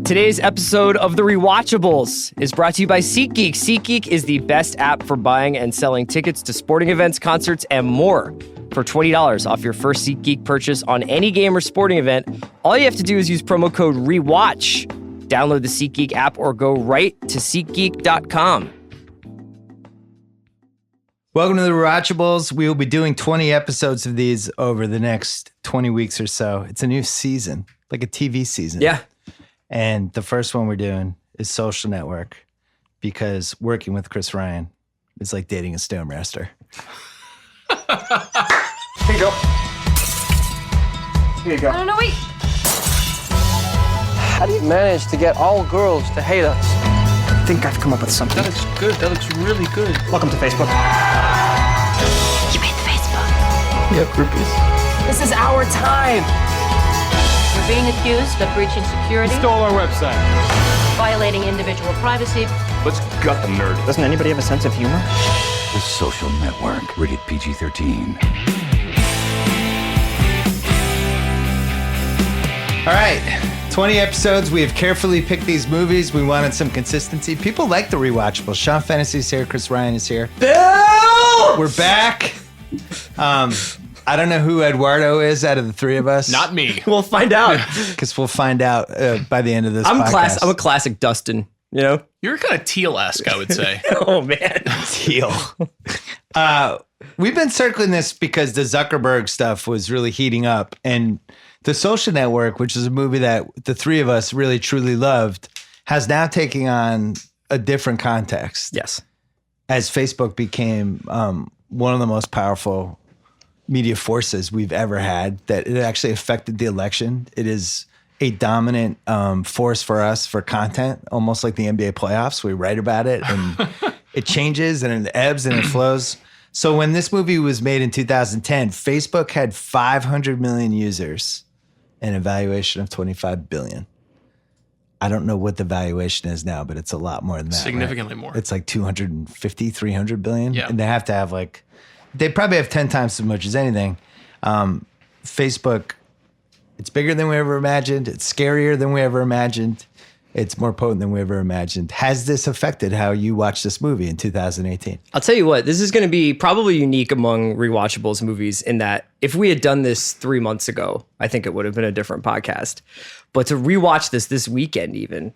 Today's episode of The Rewatchables is brought to you by SeatGeek. SeatGeek is the best app for buying and selling tickets to sporting events, concerts, and more. For $20 off your first SeatGeek purchase on any game or sporting event, all you have to do is use promo code REWATCH. Download the SeatGeek app or go right to SeatGeek.com. Welcome to The Rewatchables. We will be doing 20 episodes of these over the next 20 weeks or so. It's a new season, like a TV season. Yeah. And the first one we're doing is Social Network, because working with Chris Ryan is like dating a stone master. Here you go. Here you go. No, wait. How do you manage to get all girls to hate us? I think I've come up with something. That looks good. That looks really good. Welcome to Facebook. You made the Facebook. Yeah, groupies. This is our time. You're being accused of breaching security, Stole our website. violating individual privacy. Let's gut the nerd. Doesn't anybody have a sense of humor? The Social Network, rated PG-13. All right, 20 episodes. We have carefully picked these movies. We wanted some consistency. People like The Rewatchable. Sean Fennessey's here. Chris Ryan is here. Bill! We're back. I don't know who Eduardo is out of the three of us. Not me. We'll find out. Because we'll find out by the end of this I'm podcast. a classic Dustin, you know? You're kind of teal-esque, I would say. Oh, man. Teal. We've been circling this because the Zuckerberg stuff was really heating up. And The Social Network, which is a movie that the three of us really, truly loved, has now taken on a different context. Yes. As Facebook became one of the most powerful media forces we've ever had, that it actually affected the election. It is a dominant force for us for content, almost like the NBA playoffs. We write about it and it changes and it ebbs and it flows. So when this movie was made in 2010, Facebook had 500 million users and a valuation of 25 billion. I don't know what the valuation is now, but it's a lot more than that. Significantly right? more. It's like 250, 300 billion. Yeah. And they have to have they probably have 10 times as much as anything. Facebook, it's bigger than we ever imagined. It's scarier than we ever imagined. It's more potent than we ever imagined. Has this affected how you watch this movie in 2018? I'll tell you what, this is going to be probably unique among Rewatchables movies in that if we had done this 3 months ago, I think it would have been a different podcast. But to rewatch this weekend even,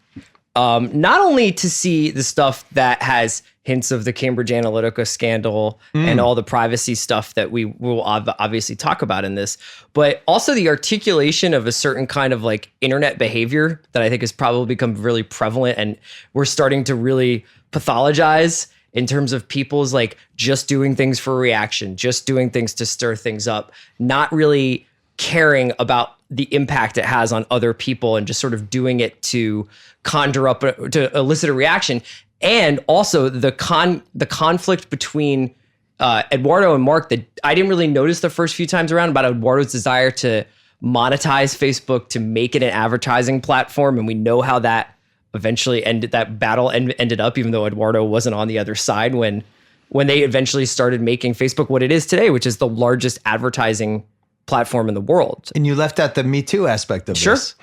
not only to see the stuff that has hints of the Cambridge Analytica scandal and all the privacy stuff that we will obviously talk about in this, but also the articulation of a certain kind of like internet behavior that I think has probably become really prevalent, and we're starting to really pathologize in terms of people's like just doing things for reaction, just doing things to stir things up, not really caring about the impact it has on other people and just sort of doing it to conjure up, to elicit a reaction. And also the conflict between Eduardo and Mark that I didn't really notice the first few times around, about Eduardo's desire to monetize Facebook, to make it an advertising platform. And we know how that eventually ended, that battle ended up, even though Eduardo wasn't on the other side when they eventually started making Facebook what it is today, which is the largest advertising platform in the world. And you left out the Me Too aspect of this,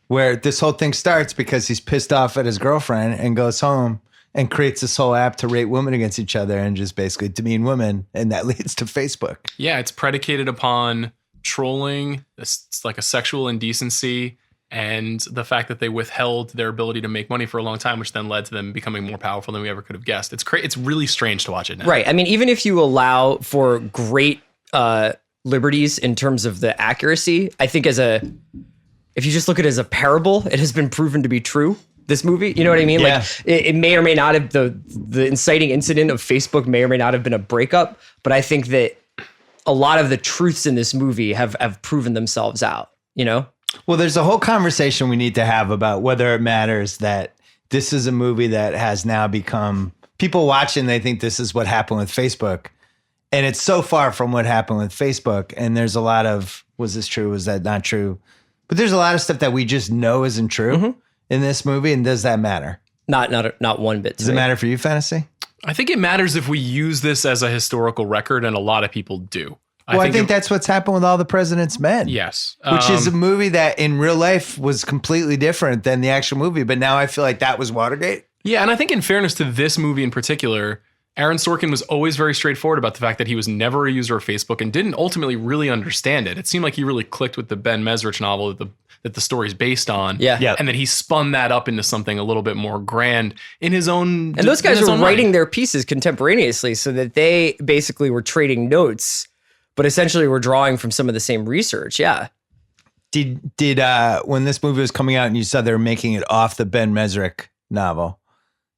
where this whole thing starts because he's pissed off at his girlfriend and goes home and creates this whole app to rate women against each other and just basically demean women. And that leads to Facebook. Yeah, it's predicated upon trolling. It's like a sexual indecency, and the fact that they withheld their ability to make money for a long time, which then led to them becoming more powerful than we ever could have guessed. It's really strange to watch it now. Right. I mean, even if you allow for great liberties in terms of the accuracy, I think if you just look at it as a parable, it has been proven to be true. This movie, you know what I mean? Yeah. Like it may or may not have, the inciting incident of Facebook may or may not have been a breakup, but I think that a lot of the truths in this movie have proven themselves out, you know? Well, there's a whole conversation we need to have about whether it matters that this is a movie that has now become, people watching, they think this is what happened with Facebook. And it's so far from what happened with Facebook. And there's a lot of, was this true? Was that not true? But there's a lot of stuff that we just know isn't true in this movie. And does that matter? Not one bit. Does it matter for you, Fennessey? I think it matters if we use this as a historical record, and a lot of people do. Well, I think that's what's happened with All the President's Men. Yes. Which is a movie that in real life was completely different than the actual movie. But now I feel like that was Watergate. Yeah, and I think in fairness to this movie in particular, Aaron Sorkin was always very straightforward about the fact that he was never a user of Facebook and didn't ultimately really understand it. It seemed like he really clicked with the Ben Mesrich novel that the story is based on. Yeah. And then he spun that up into something a little bit more grand in his own. And those guys in his were own writing mind. their pieces contemporaneously so that they basically were trading notes, but essentially were drawing from some of the same research. Yeah. Did when this movie was coming out and you said they were making it off the Ben Mesrich novel,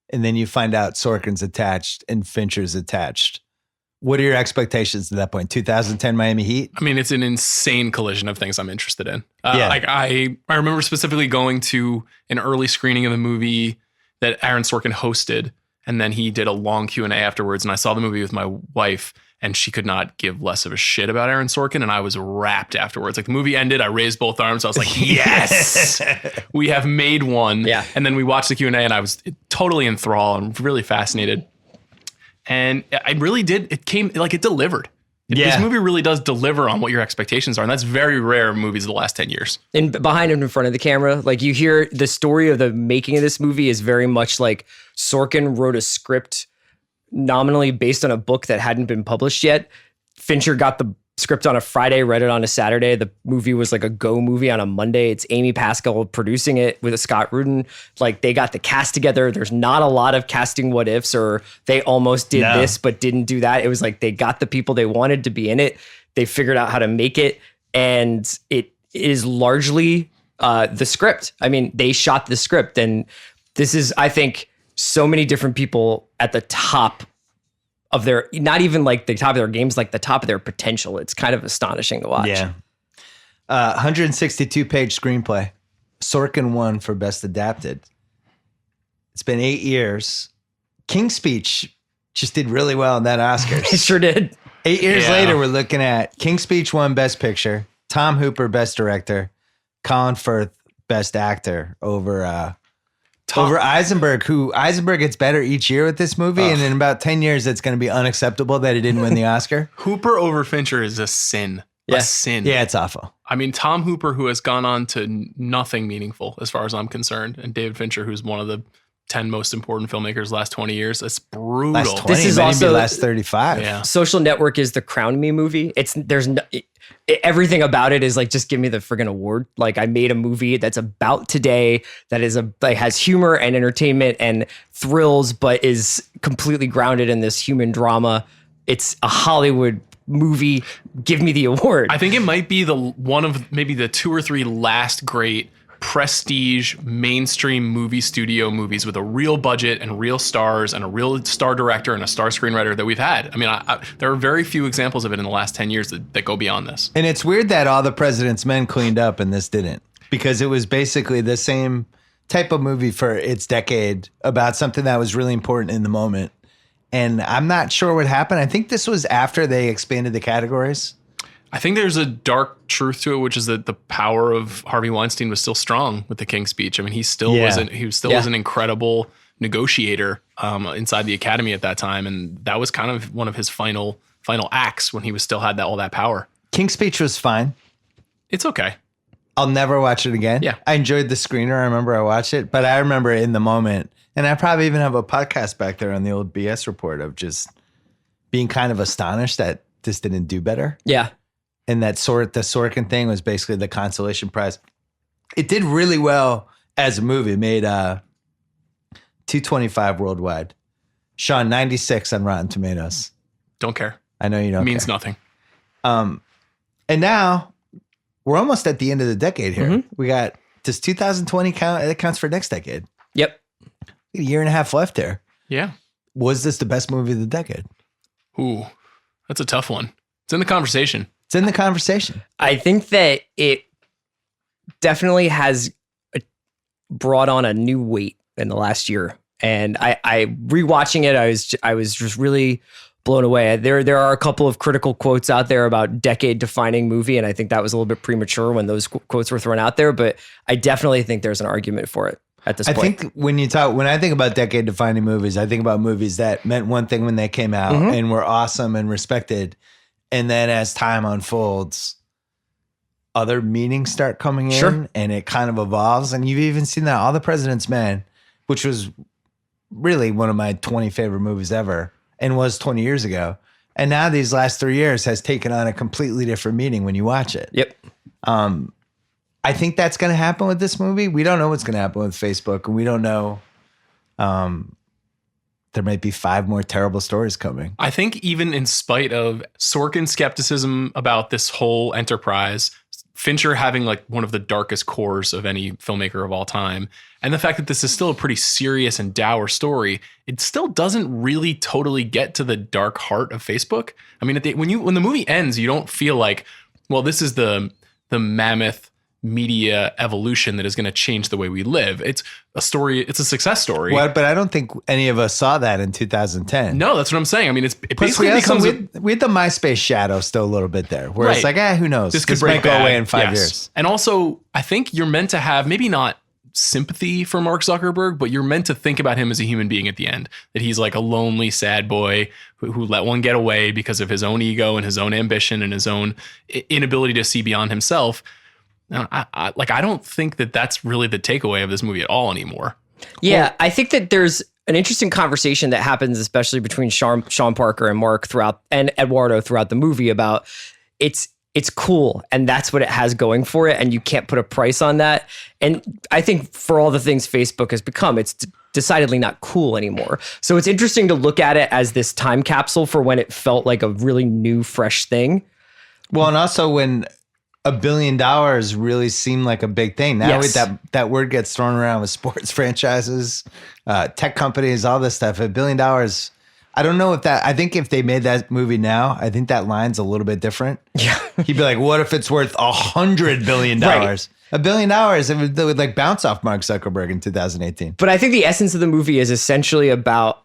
and then you find out Sorkin's attached and Fincher's attached, what are your expectations at that point? 2010 Miami Heat? I mean, it's an insane collision of things I'm interested in. Yeah. Like I remember specifically going to an early screening of the movie that Aaron Sorkin hosted, and then he did a long Q&A afterwards, and I saw the movie with my wife, and she could not give less of a shit about Aaron Sorkin, and I was wrapped afterwards. Like the movie ended, I raised both arms. I was like, yes, we have made one. Yeah. And then we watched the Q&A, and I was totally enthralled and really fascinated. And I really did. It came like it delivered. This movie really does deliver on what your expectations are. And that's very rare in movies of the last 10 years. And behind and in front of the camera, like you hear the story of the making of this movie is very much like Sorkin wrote a script nominally based on a book that hadn't been published yet. Fincher got the script on a Friday, read it on a Saturday. The movie was like a go movie on a Monday. It's Amy Pascal producing it with a Scott Rudin. Like they got the cast together. There's not a lot of casting what ifs or they almost did this but didn't do that. It was like they got the people they wanted to be in it. They figured out how to make it, and it is largely the script. I mean, they shot the script, and this is, I think, so many different people at the top of their, not even like the top of their games, like the top of their potential. It's kind of astonishing to watch. Yeah. 162 page screenplay. Sorkin won for Best Adapted. It's been 8 years. King's Speech just did really well in that Oscars. It sure did. 8 years later, we're looking at King's Speech won Best Picture, Tom Hooper Best Director, Colin Firth Best Actor over Eisenberg, who Eisenberg gets better each year with this movie. And in about 10 years, it's going to be unacceptable that he didn't win the Oscar. Hooper over Fincher is a sin. Yeah. A sin. Yeah, it's awful. I mean, Tom Hooper, who has gone on to nothing meaningful as far as I'm concerned, and David Fincher, who's one of the 10 most important filmmakers the last 20 years. It's brutal. Last 20, This is maybe also last 35. Yeah. Social Network is the Crown Me movie. Everything about it is like, just give me the friggin' award. Like I made a movie that's about today, that is has humor and entertainment and thrills, but is completely grounded in this human drama. It's a Hollywood movie. Give me the award. I think it might be one of maybe the 2 or 3 last great prestige mainstream movie studio movies with a real budget and real stars and a real star director and a star screenwriter that we've had. I mean, there are very few examples of it in the last 10 years that go beyond this. And it's weird that All the President's Men cleaned up and this didn't, because it was basically the same type of movie for its decade about something that was really important in the moment. And I'm not sure what happened. I think this was after they expanded the categories. I think there's a dark truth to it, which is that the power of Harvey Weinstein was still strong with the King's Speech. I mean, he still was an incredible negotiator inside the Academy at that time, and that was kind of one of his final acts when he still had all that power. King's Speech was fine. It's okay. I'll never watch it again. Yeah. I enjoyed the screener. I remember I watched it, but I remember in the moment, and I probably even have a podcast back there on the old BS report of just being kind of astonished that this didn't do better. yeah. And the Sorkin thing was basically the consolation prize. It did really well as a movie. It made 225 worldwide. Sean, 96 on Rotten Tomatoes. Don't care. I know you don't. It means care. nothing. And now we're almost at the end of the decade here. Mm-hmm. We got, does 2020 count? It counts for next decade. Yep. A year and a half left there. Yeah. Was this the best movie of the decade? Ooh, that's a tough one. It's in the conversation. It's in the conversation. I think that it definitely has brought on a new weight in the last year. And I rewatching it, I was just really blown away. There are a couple of critical quotes out there about decade defining movie, and I think that was a little bit premature when those quotes were thrown out there, but I definitely think there's an argument for it at this point. I think when I think about decade defining movies, I think about movies that meant one thing when they came out and were awesome and respected. And then as time unfolds, other meanings start coming in, Sure. and it kind of evolves. And you've even seen that All the President's Men, which was really one of my 20 favorite movies ever and was 20 years ago. And now these last 3 years has taken on a completely different meaning when you watch it. Yep. I think that's going to happen with this movie. We don't know what's going to happen with Facebook, and we don't know. There might be 5 more terrible stories coming. I think even in spite of Sorkin's skepticism about this whole enterprise, Fincher having like one of the darkest cores of any filmmaker of all time, and the fact that this is still a pretty serious and dour story, it still doesn't really totally get to the dark heart of Facebook. I mean, when the movie ends, you don't feel like, well, this is the mammoth media evolution that is going to change the way we live. It's a story. It's a success story. What? But I don't think any of us saw that in 2010. No, that's what I'm saying. I mean, it Plus, basically becomes we had the MySpace shadow still a little bit there, where it's like, who knows? This could break might go bad. away in 5 Yes. years. And also, I think you're meant to have maybe not sympathy for Mark Zuckerberg, but you're meant to think about him as a human being at the end, that he's like a lonely, sad boy who let one get away because of his own ego and his own ambition and his own inability to see beyond himself. Now, I don't think that that's really the takeaway of this movie at all anymore. Yeah, I think that there's an interesting conversation that happens, especially between Sean Parker and Mark and Eduardo throughout the movie about it's cool and that's what it has going for it, and you can't put a price on that. And I think for all the things Facebook has become, it's decidedly not cool anymore. So it's interesting to look at it as this time capsule for when it felt like a really new, fresh thing. Well, and also when $1 billion really seemed like a big thing. Now Yes. that word gets thrown around with sports franchises, tech companies, all this stuff. $1 billion. I don't know I think if they made that movie now, I think that line's a little bit different. Yeah. He'd be like, what if it's worth $100 billion? Right. $1 billion, it would like bounce off Mark Zuckerberg in 2018. But I think the essence of the movie is essentially about,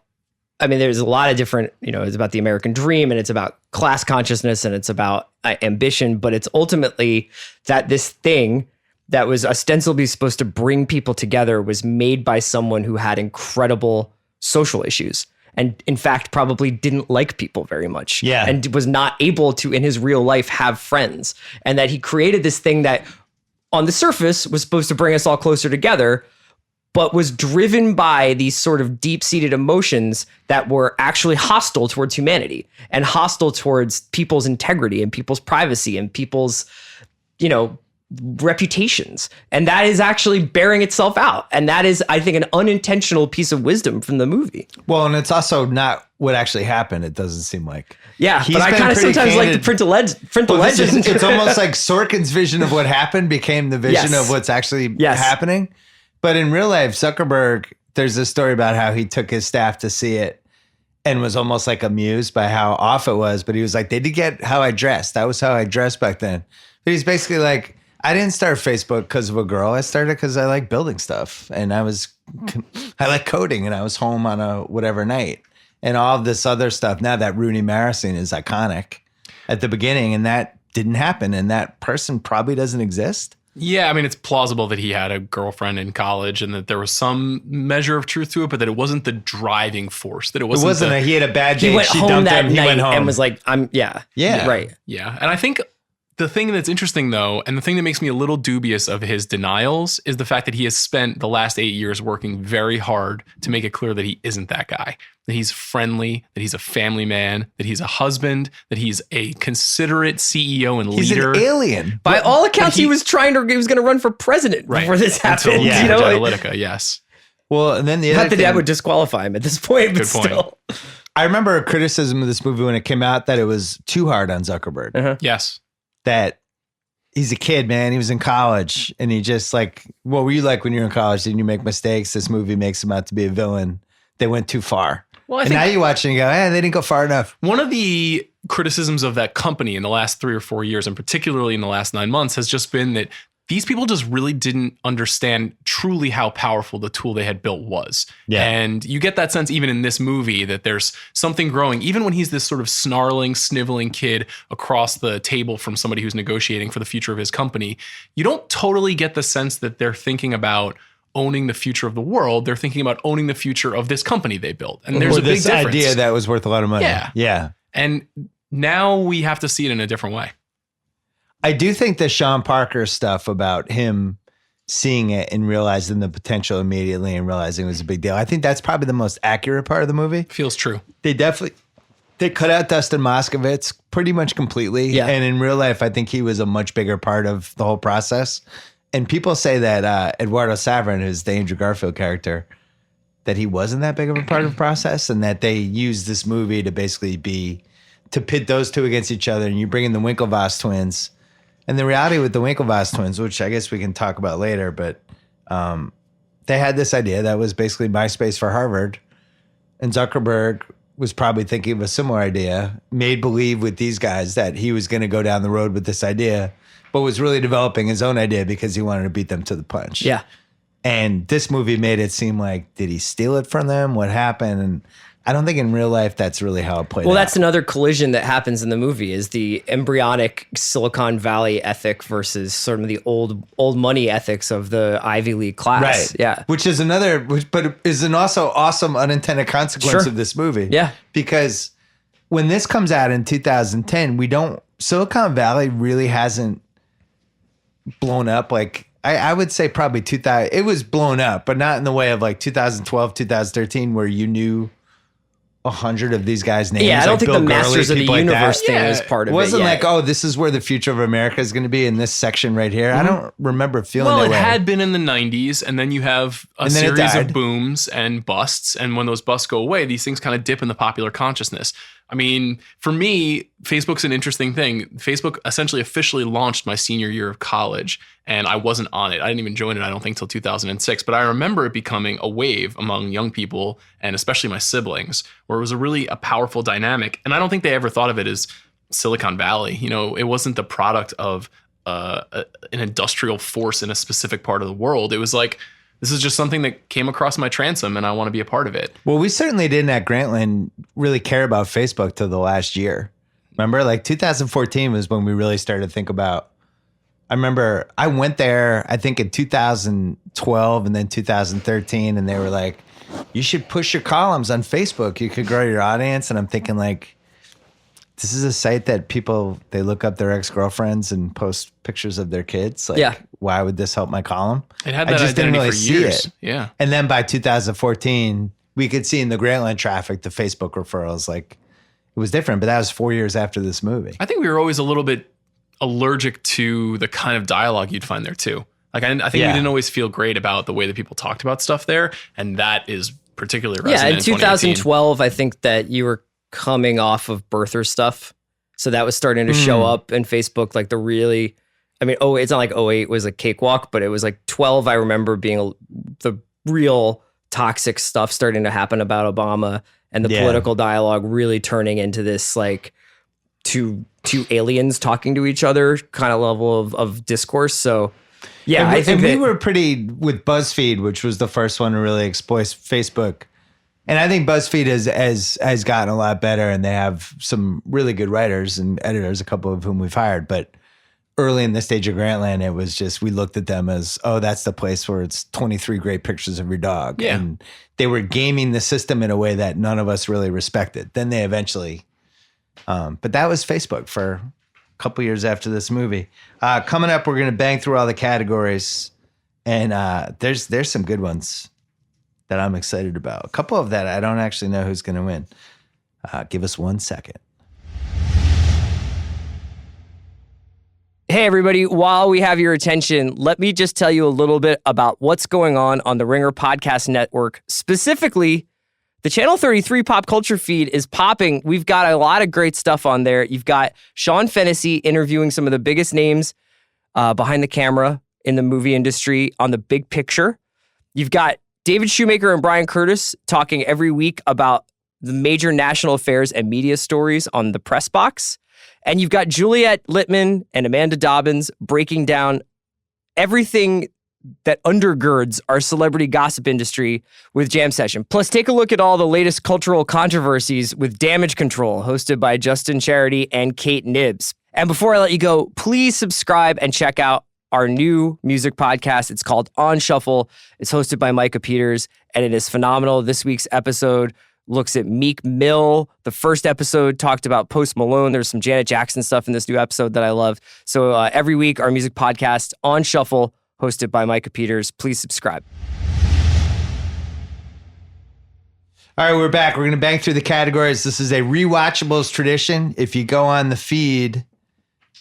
I mean, there's a lot of different, it's about the American dream, and it's about class consciousness, and it's about ambition, but it's ultimately that this thing that was ostensibly supposed to bring people together was made by someone who had incredible social issues. And in fact, probably didn't like people very much. Yeah. And was not able to, in his real life, have friends. And that he created this thing that on the surface was supposed to bring us all closer together, but was driven by these sort of deep-seated emotions that were actually hostile towards humanity and hostile towards people's integrity and people's privacy and people's, reputations. And that is actually bearing itself out. And that is, I think, an unintentional piece of wisdom from the movie. Well, and it's also not what actually happened. It doesn't seem like. Yeah, He's but I been kind of pretty sometimes like to candid. print the Well, legend. it's almost like Sorkin's vision of what happened became the vision Yes. of what's actually Yes. happening. But in real life, Zuckerberg, there's a story about how he took his staff to see it and was almost like amused by how off it was. But he was like, they did get how I dressed. That was how I dressed back then. But he's basically like, I didn't start Facebook because of a girl. I started because I like building stuff, and I like coding, and I was home on a whatever night, and all of this other stuff. Now that Rooney Mara scene is iconic at the beginning, and that didn't happen, and that person probably doesn't exist. Yeah, I mean, it's plausible that he had a girlfriend in college and that there was some measure of truth to it, but that it wasn't the driving force. That it wasn't. He had a bad date. He went she home dumped that him. He night went home and was like, Yeah. right. Yeah. And I think the thing that's interesting, though, and the thing that makes me a little dubious of his denials is the fact that he has spent the last 8 years working very hard to make it clear that he isn't that guy, that he's friendly, that he's a family man, that he's a husband, that he's a considerate CEO and He's leader. an alien. By all accounts, he was going to run for president before this happened. Until Yeah. Cambridge Analytica, yes. Well, and then the Not other that thing, that would disqualify him at this point, but Good point. still. I remember a criticism of this movie when it came out that it was too hard on Zuckerberg. Yes. That he's a kid, man. He was in college, and he just like, what were you like when you were in college? Didn't you make mistakes? This movie makes him out to be a villain. They went too far. Well, I And think now you watch it and you go, they didn't go far enough. one of the criticisms of that company in the last 3 or 4 years, and particularly in the last 9 months, has just been that these people just really didn't understand truly how powerful the tool they had built was. Yeah. And you get that sense even in this movie that there's something growing, even when he's this sort of snarling, sniveling kid across the table from somebody who's negotiating for the future of his company. You don't totally get the sense that they're thinking about owning the future of the world. They're thinking about owning the future of this company they built. And there's Or a big this difference. idea that was worth a lot of money. Yeah. Yeah. And now we have to see it in a different way. I do think the Sean Parker stuff about him seeing it and realizing the potential immediately and realizing it was a big deal. I think that's probably the most accurate part of the movie. Feels true. They cut out Dustin Moskovitz pretty much completely. Yeah. And in real life, I think he was a much bigger part of the whole process. And people say that Eduardo Saverin, who's the Andrew Garfield character, that he wasn't that big of a part of the process, and that they used this movie to basically to pit those two against each other. And you bring in the Winklevoss twins. And the reality with the Winklevoss twins, which I guess we can talk about later, but they had this idea that was basically MySpace for Harvard. And Zuckerberg was probably thinking of a similar idea, made believe with these guys that he was going to go down the road with this idea, but was really developing his own idea because he wanted to beat them to the punch. Yeah. And this movie made it seem like, did he steal it from them? What happened? And I don't think in real life that's really how it played out. Well, that's another collision that happens in the movie is the embryonic Silicon Valley ethic versus sort of the old money ethics of the Ivy League class. Right. Yeah. But is an also awesome unintended consequence of this movie. Yeah. Because when this comes out in 2010, Silicon Valley really hasn't blown up. Like I would say probably 2000, it was blown up, but not in the way of like 2012, 2013, where you knew 100 of these guys' names. Yeah, I don't like think Bill the Masters Gurley, of the people like Universe that. thing is part of it. It wasn't yet. like, oh, this is where the future of America is going to be in this section right here. I don't remember feeling Well, that it way. had been in the 90s, and then you have a And then it series died. of booms and busts, and when those busts go away, these things kind of dip in the popular consciousness. I mean, for me, Facebook's an interesting thing. Facebook essentially officially launched my senior year of college, and I wasn't on it. I didn't even join it, I don't think, till 2006. But I remember it becoming a wave among young people, and especially my siblings, where it was a powerful dynamic. And I don't think they ever thought of it as Silicon Valley. You know, it wasn't the product of an industrial force in a specific part of the world. It was like, this is just something that came across my transom and I want to be a part of it. Well, we certainly didn't at Grantland really care about Facebook till the last year. Remember, like 2014 was when we really started to think about. I remember I went there, I think in 2012 and then 2013, and they were like, you should push your columns on Facebook. You could grow your audience. And I'm thinking like, this is a site that they look up their ex-girlfriends and post pictures of their kids. Like, Yeah. why would this help my column? It had that identity for years. Yeah. And then by 2014, we could see in the Grantland traffic, the Facebook referrals, like it was different, but that was 4 years after this movie. I think we were always a little bit allergic to the kind of dialogue you'd find there too. Like I think we didn't always feel great about the way that people talked about stuff there. And that is particularly resonant in 2012, I think that you were coming off of birther stuff. So that was starting to show up in Facebook, like it's not like 08 was a cakewalk, but it was like 12. I remember being the real toxic stuff starting to happen about Obama and the political dialogue really turning into this like two aliens talking to each other kind of level of discourse. So yeah, I think we were pretty with BuzzFeed, which was the first one to really exploit Facebook. And I think BuzzFeed has gotten a lot better, and they have some really good writers and editors, a couple of whom we've hired. But early in the stage of Grantland, it was just, we looked at them as, oh, that's the place where it's 23 great pictures of your dog. Yeah. And they were gaming the system in a way that none of us really respected. Then they eventually, but that was Facebook for a couple years after this movie. Coming up, we're going to bang through all the categories, and there's some good ones that I'm excited about. A couple of that I don't actually know who's going to win. Give us 1 second. Hey, everybody, while we have your attention, let me just tell you a little bit about what's going on the Ringer Podcast Network. Specifically, the Channel 33 pop culture feed is popping. We've got a lot of great stuff on there. You've got Sean Fennessey interviewing some of the biggest names behind the camera in the movie industry on the big picture. You've got David Shoemaker and Brian Curtis talking every week about the major national affairs and media stories on the press box. And you've got Juliet Littman and Amanda Dobbins breaking down everything that undergirds our celebrity gossip industry with Jam Session. Plus, take a look at all the latest cultural controversies with Damage Control, hosted by Justin Charity and Kate Nibbs. And before I let you go, please subscribe and check out our new music podcast. It's called On Shuffle. It's hosted by Micah Peters, and it is phenomenal. This week's episode looks at Meek Mill. The first episode talked about Post Malone. There's some Janet Jackson stuff in this new episode that I loved. So every week, our music podcast on Shuffle, hosted by Micah Peters. Please subscribe. All right, we're back. We're going to bang through the categories. This is a Rewatchables tradition. If you go on the feed,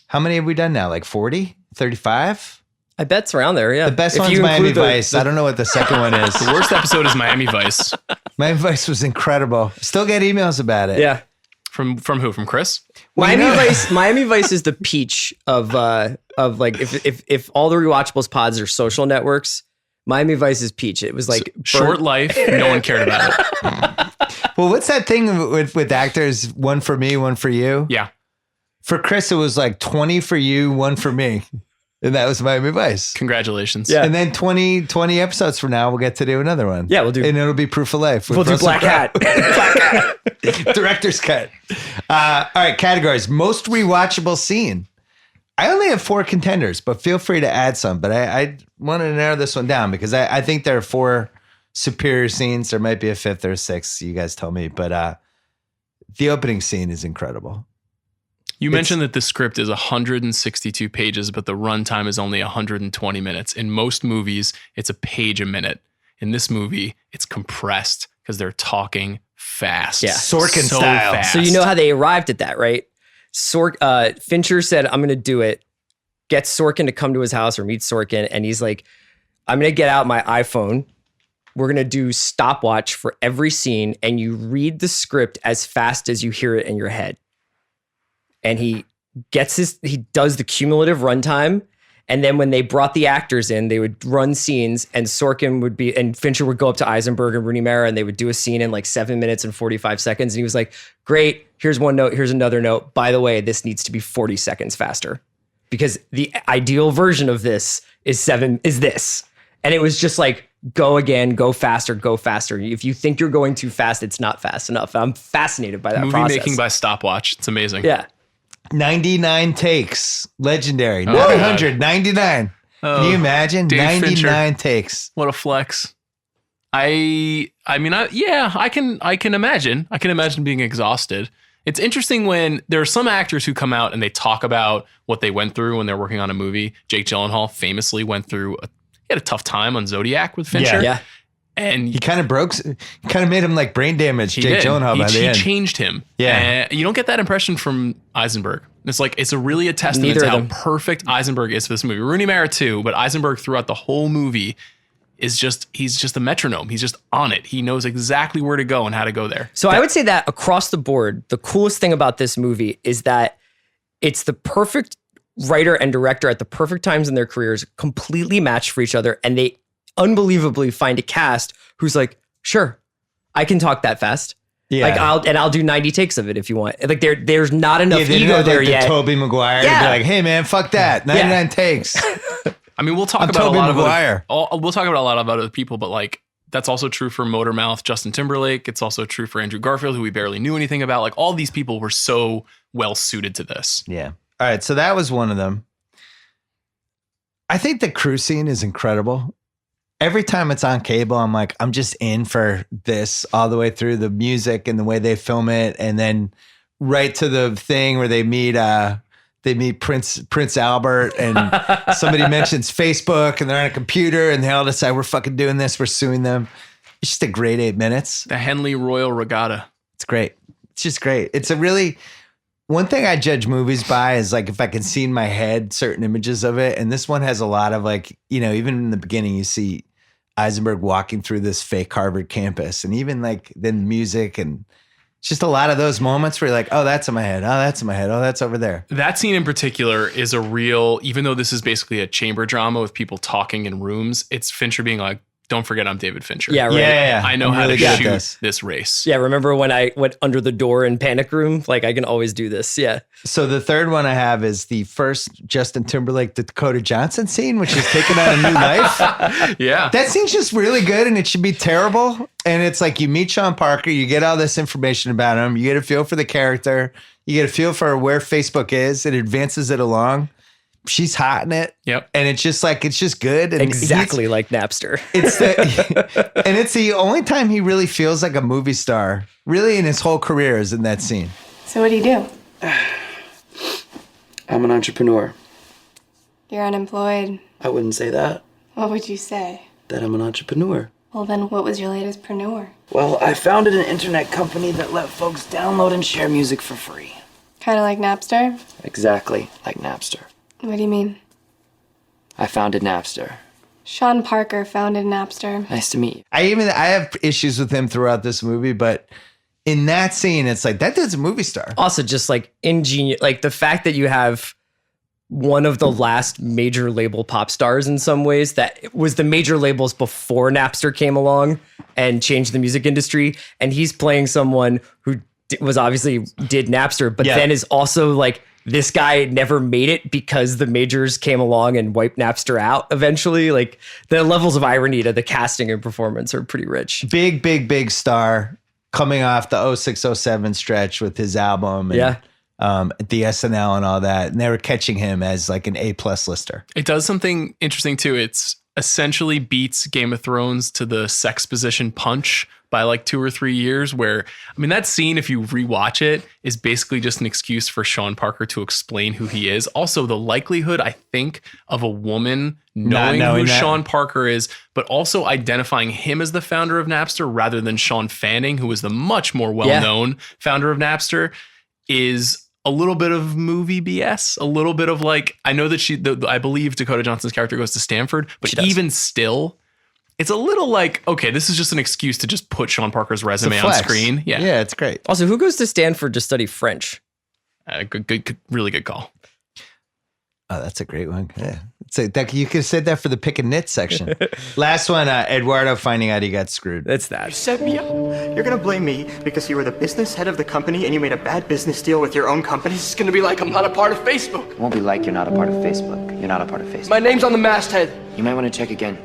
how many have we done now? Like 40? 35? I bet it's around there, yeah. The best If one's you Miami include the- Vice. I don't know what the second one is. The worst episode is Miami Vice. Miami Vice was incredible. Still get emails about it. Yeah. From who? From Chris? Miami Vice is the peach of like if all the Rewatchables pods are social networks, Miami Vice is peach. It was like Short life, no one cared about it. Well, what's that thing with actors? One for me, one for you? Yeah. For Chris, it was like 20 for you, one for me. And that was Miami Vice. Congratulations. Yeah. And then 20 episodes from now, we'll get to do another one. Yeah, we'll do. And it'll be Proof of Life. We'll do Black Hat. Director's cut. All right, categories. Most rewatchable scene. I only have 4 contenders, but feel free to add some. But I want to narrow this one down because I think there are 4 superior scenes. There might be a 5th or a 6th. You guys tell me. But the opening scene is incredible. You mentioned that the script is 162 pages, but the runtime is only 120 minutes. In most movies, it's a page a minute. In this movie, it's compressed because they're talking fast. Yeah. Sorkin style. Fast. So you know how they arrived at that, right? Fincher said, I'm going to do it. Gets Sorkin to come to his house or meet Sorkin. And he's like, I'm going to get out my iPhone. We're going to do stopwatch for every scene. And you read the script as fast as you hear it in your head. And he does the cumulative runtime. And then when they brought the actors in, they would run scenes and Fincher would go up to Eisenberg and Rooney Mara and they would do a scene in like 7 minutes and 45 seconds. And he was like, great, here's one note, here's another note. By the way, this needs to be 40 seconds faster because the ideal version of this is this. And it was just like, go again, go faster, go faster. If you think you're going too fast, it's not fast enough. I'm fascinated by that Movie process. making by stopwatch. It's amazing. Yeah. 99 takes. Legendary. Oh, Not God. 100, 99. Can you imagine? Dave 99 Fincher. takes. What a flex. I can imagine. I can imagine being exhausted. It's interesting when there are some actors who come out and they talk about what they went through when they're working on a movie. Jake Gyllenhaal famously went through he had a tough time on Zodiac with Fincher. Yeah. He And kind of made him like brain damage, he Jake did. Gyllenhaal by the He end. changed him. Yeah. You don't get that impression from Eisenberg. It's really a testament Neither to of how them. perfect Eisenberg is for this movie. Rooney Mara too, but Eisenberg throughout the whole movie he's just a metronome. He's just on it. He knows exactly where to go and how to go there. So I would say that across the board, the coolest thing about this movie is that it's the perfect writer and director at the perfect times in their careers, completely matched for each other. And they unbelievably find a cast who's like, sure, I can talk that fast. Yeah. Like I'll do 90 takes of it if you want. Like there's not enough they didn't ego have, there like, yet. the Tobey Maguire Yeah. to be like, hey man, fuck that. 99 takes. I mean, we'll talk I'm about Tobey a lot Maguire. we'll talk about a lot of other people, but like that's also true for Motormouth, Justin Timberlake. It's also true for Andrew Garfield, who we barely knew anything about. Like all these people were so well suited to this. Yeah. All right. So that was one of them. I think the cruise scene is incredible. Every time it's on cable, I'm like, I'm just in for this all the way through the music and the way they film it. And then right to the thing where they meet Prince Albert and somebody mentions Facebook and they're on a computer and they all decide we're fucking doing this. We're suing them. It's just a great 8 minutes. The Henley Royal Regatta. It's great. It's just great. It's a really, one thing I judge movies by is like if I can see in my head certain images of it. And this one has a lot of like, even in the beginning, you see Eisenberg walking through this fake Harvard campus and even like then music and it's just a lot of those moments where you're like, oh, that's in my head. Oh, that's in my head. Oh, that's over there. That scene in particular is a real, even though this is basically a chamber drama with people talking in rooms, it's Fincher being like, don't forget I'm David Fincher. Yeah, right. Yeah. I know I'm how really to good at shoot this race. Yeah, remember when I went under the door in Panic Room? Like I can always do this. Yeah. So the third one I have is the first Justin Timberlake Dakota Johnson scene, which is taking on a new life. Yeah. That scene's just really good and it should be terrible. And it's like you meet Sean Parker, you get all this information about him, you get a feel for the character, you get a feel for where Facebook is, it advances it along. she's hot in it. Yep. And it's just good. And Exactly like Napster. It's the only time he really feels like a movie star, really, in his whole career, is in that scene. So what do you do? I'm an entrepreneur. You're unemployed. I wouldn't say that. What would you say? That I'm an entrepreneur. Well, then what was your latest preneur? Well, I founded an internet company that let folks download and share music for free. Kind of like Napster? Exactly like Napster. What do you mean? I founded Napster. Sean Parker founded Napster. Nice to meet you. I have issues with him throughout this movie, but in that scene, it's like, that dude's a movie star. Also, just like ingenious, like the fact that you have one of the last major label pop stars in some ways that was the major labels before Napster came along and changed the music industry. And he's playing someone who was obviously did Napster, but then is also like, this guy never made it because the majors came along and wiped Napster out eventually. Like the levels of irony to the casting and performance are pretty rich. Big star coming off the 06-07 stretch with his album. And, the SNL and all that. And they were catching him as like an A+ lister. It does something interesting too. It's essentially beats Game of Thrones to the sex position Punch by like 2 or 3 years, where, I mean, that scene, if you rewatch it, is basically just an excuse for Sean Parker to explain who he is. Also, the likelihood, I think, of a woman knowing who Sean Parker is, but also identifying him as the founder of Napster rather than Sean Fanning, who was the much more well-known founder of Napster, is a little bit of movie BS, a little bit of like, I know that I believe Dakota Johnson's character goes to Stanford, but even still, it's a little like, okay, this is just an excuse to just put Sean Parker's resume on screen. Yeah, it's great. Also, who goes to Stanford to study French? Good, really good call. Oh, that's a great one. Yeah. That, you could have said that for the pick and knit section. Last one, Eduardo finding out he got screwed. It's that. You set me up. You're going to blame me because you were the business head of the company and you made a bad business deal with your own company? It's going to be like I'm not a part of Facebook. It won't be like you're not a part of Facebook. You're not a part of Facebook. My name's on the masthead. You might want to check again.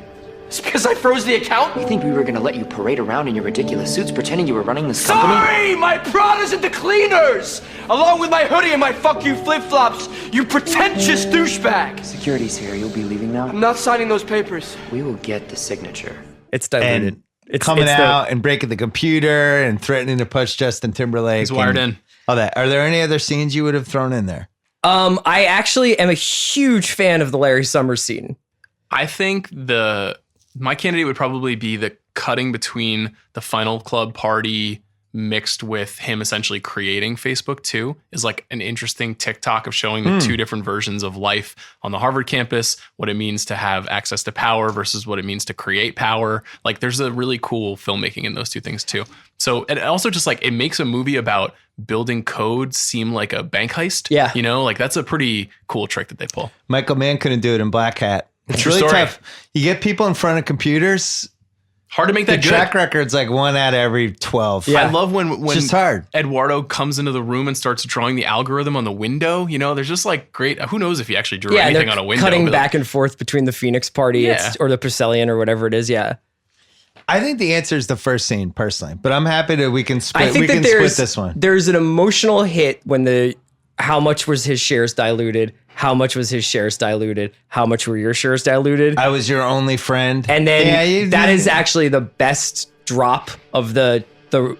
It's because I froze the account? You think we were going to let you parade around in your ridiculous suits pretending you were running this company? Sorry! My Prada's at the cleaners! Along with my hoodie and my fuck you flip-flops, you pretentious douchebag! Security's here. You'll be leaving now? I'm not signing those papers. We will get the signature. It's diluted. And it's coming out and breaking the computer and threatening to punch Justin Timberlake. He's wired in. All that. Are there any other scenes you would have thrown in there? I actually am a huge fan of the Larry Summers scene. I think my candidate would probably be the cutting between the Final Club party mixed with him essentially creating Facebook too is like an interesting TikTok of showing the two different versions of life on the Harvard campus, what it means to have access to power versus what it means to create power. Like there's a really cool filmmaking in those two things too. So, and also just like it makes a movie about building code seem like a bank heist. Yeah. You know, like that's a pretty cool trick that they pull. Michael Mann couldn't do it in Black Hat. It's True really story. tough. You get people in front of computers. Hard to make The that good. track record's like 1 out of every 12. I love when It's just hard. Eduardo comes into the room and starts drawing the algorithm on the window. You know, there's just like great. Who knows if he actually drew anything on a window? Cutting but back and forth between the Phoenix Party or the Priscellian or whatever it is. Yeah. I think the answer is the first scene, personally, but I'm happy that we can split. I think that split this one. There's an emotional hit when how much was his shares diluted? How much was his shares diluted? How much were your shares diluted? I was your only friend. And then that is actually the best drop of the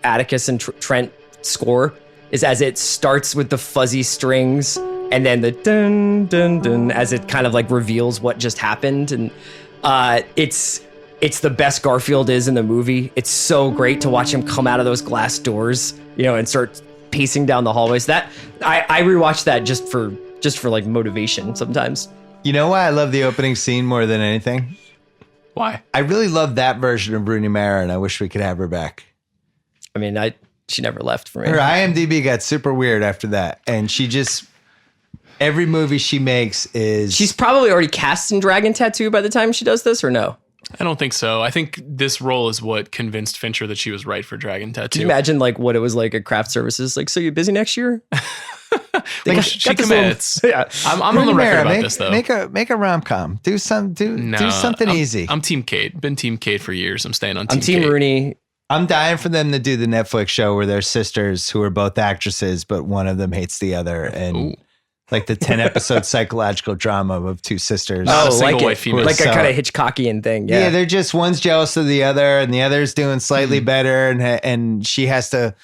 Atticus and Trent score is as it starts with the fuzzy strings and then the dun dun dun as it kind of like reveals what just happened. And it's the best Garfield is in the movie. It's so great to watch him come out of those glass doors, you know, and start pacing down the hallways. That I rewatch that just for like motivation sometimes. You know why I love the opening scene more than anything? Why? I really love that version of Rooney Mara, and I wish we could have her back. I mean, she never left for me. Her IMDb got super weird after that, and she just every movie she makes is she's probably already cast in Dragon Tattoo by the time she does this, or no? I don't think so. I think this role is what convinced Fincher that she was right for Dragon Tattoo. Can you imagine like what it was like at Craft Services? Like, so you busy next year? She commits. I'm on the record about this though. Make a rom-com. Do something easy. I'm Team Kate. Been Team Kate for years. I'm staying on Team I'm Team Kate. Rooney. I'm dying for them to do the Netflix show where they're sisters who are both actresses, but one of them hates the other, and Like the 10-episode psychological drama of two sisters. Not a single like white female. like a kind of Hitchcockian thing. Yeah, Yeah. they're just one's jealous of the other, and the other's doing slightly better, and she has to.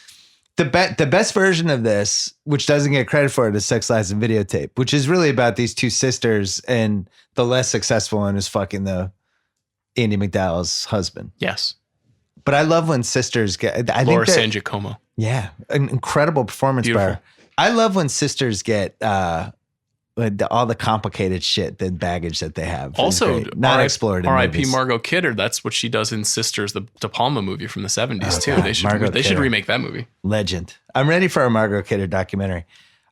The best version of this, which doesn't get credit for it, is Sex, Lies, and Videotape, which is really about these two sisters, and the less successful one is fucking the Andy McDowell's husband. Yes. But I love when sisters get. Laura San Giacomo. Yeah, an incredible performance by Beautiful. her. I love when sisters get all the complicated shit, the baggage that they have. Also, not explored in R.I.P. movies. Margot Kidder. That's what she does in Sisters, the De Palma movie from the 70s too. God, They should Margot they should Kidder. remake that movie. Legend. I'm ready for a Margot Kidder documentary.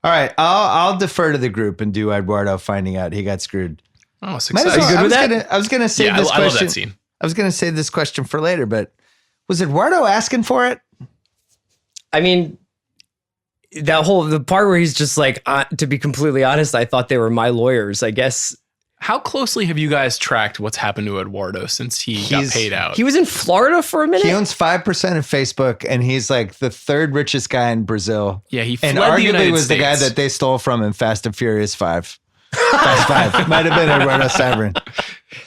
All right, I'll defer to the group and do Eduardo finding out he got screwed. Oh, Might as success. well- you good with I was gonna save Yeah, this I love question. that scene. I was gonna save this question for later, but was Eduardo asking for it? I mean, the part where he's just like, to be completely honest, I thought they were my lawyers. I guess How closely have you guys tracked what's happened to Eduardo since he got He's- paid out? he was in Florida for a minute. He owns 5% of Facebook, and he's like the third richest guy in Brazil. Yeah, he fled and the arguably United was the guy States. that they stole from in Fast and Furious 5. Fast 5 might have been Eduardo Saverin.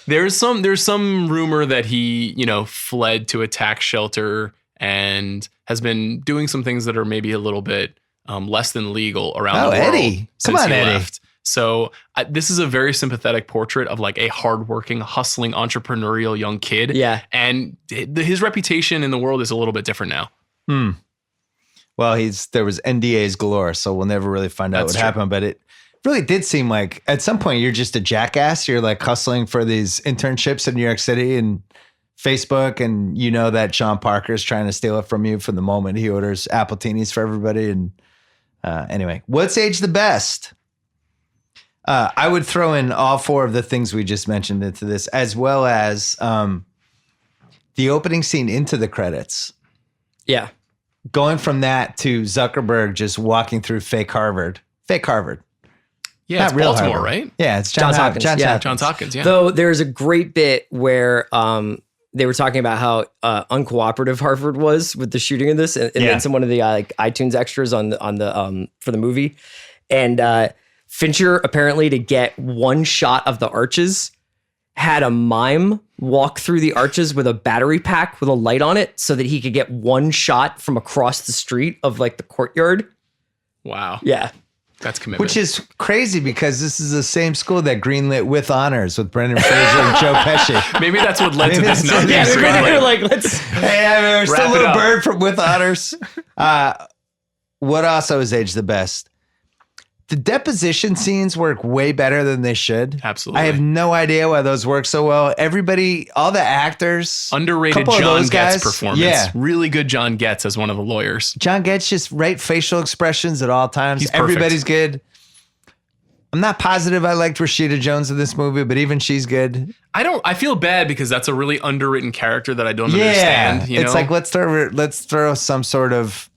There's some rumor that he, fled to a tax shelter and has been doing some things that are maybe a little bit less than legal around the world. Eddie. Come since on, he Eddie. left. So this is a very sympathetic portrait of like a hardworking, hustling, entrepreneurial young kid. Yeah. And his reputation in the world is a little bit different now. Well, there was NDAs galore, so we'll never really find out That's what true. happened. But it really did seem like at some point you're just a jackass. You're like hustling for these internships in New York City and Facebook, and you know that Sean Parker's trying to steal it from you from the moment he orders Appletinis for everybody. And anyway, what's aged the best? I would throw in all four of the things we just mentioned into this, as well as the opening scene into the credits. Yeah. Going from that to Zuckerberg just walking through fake Harvard. Yeah, Not it's real Baltimore, Harvard. right? Yeah, it's Johns Hopkins. Johns Yeah. Hopkins. Johns Hopkins, yeah. Though there's a great bit where they were talking about how uncooperative Harvard was with the shooting of this, and then some one of the like iTunes extras on the for the movie, and Fincher apparently to get one shot of the arches had a mime walk through the arches with a battery pack with a light on it so that he could get one shot from across the street of like the courtyard. Wow. Yeah. That's commitment. Which is crazy because this is the same school that greenlit With Honors with Brendan Fraser and Joe Pesci. Maybe that's what led to Maybe this. that's- Not yeah, being maybe greenlit. They're like, let's. Hey, we're still Wrap a it little up. bird from With Honors. What also has aged the best? The deposition scenes work way better than they should. Absolutely. I have no idea why those work so well. Everybody, all the actors. Underrated couple of John those Getz guys, performance. Yeah. Really good John Getz as one of the lawyers. John Getz just right facial expressions at all times. He's perfect. Everybody's good. I'm not positive I liked Rashida Jones in this movie, but even she's good. I feel bad because that's a really underwritten character that I don't understand. You It's know? like let's throw some sort of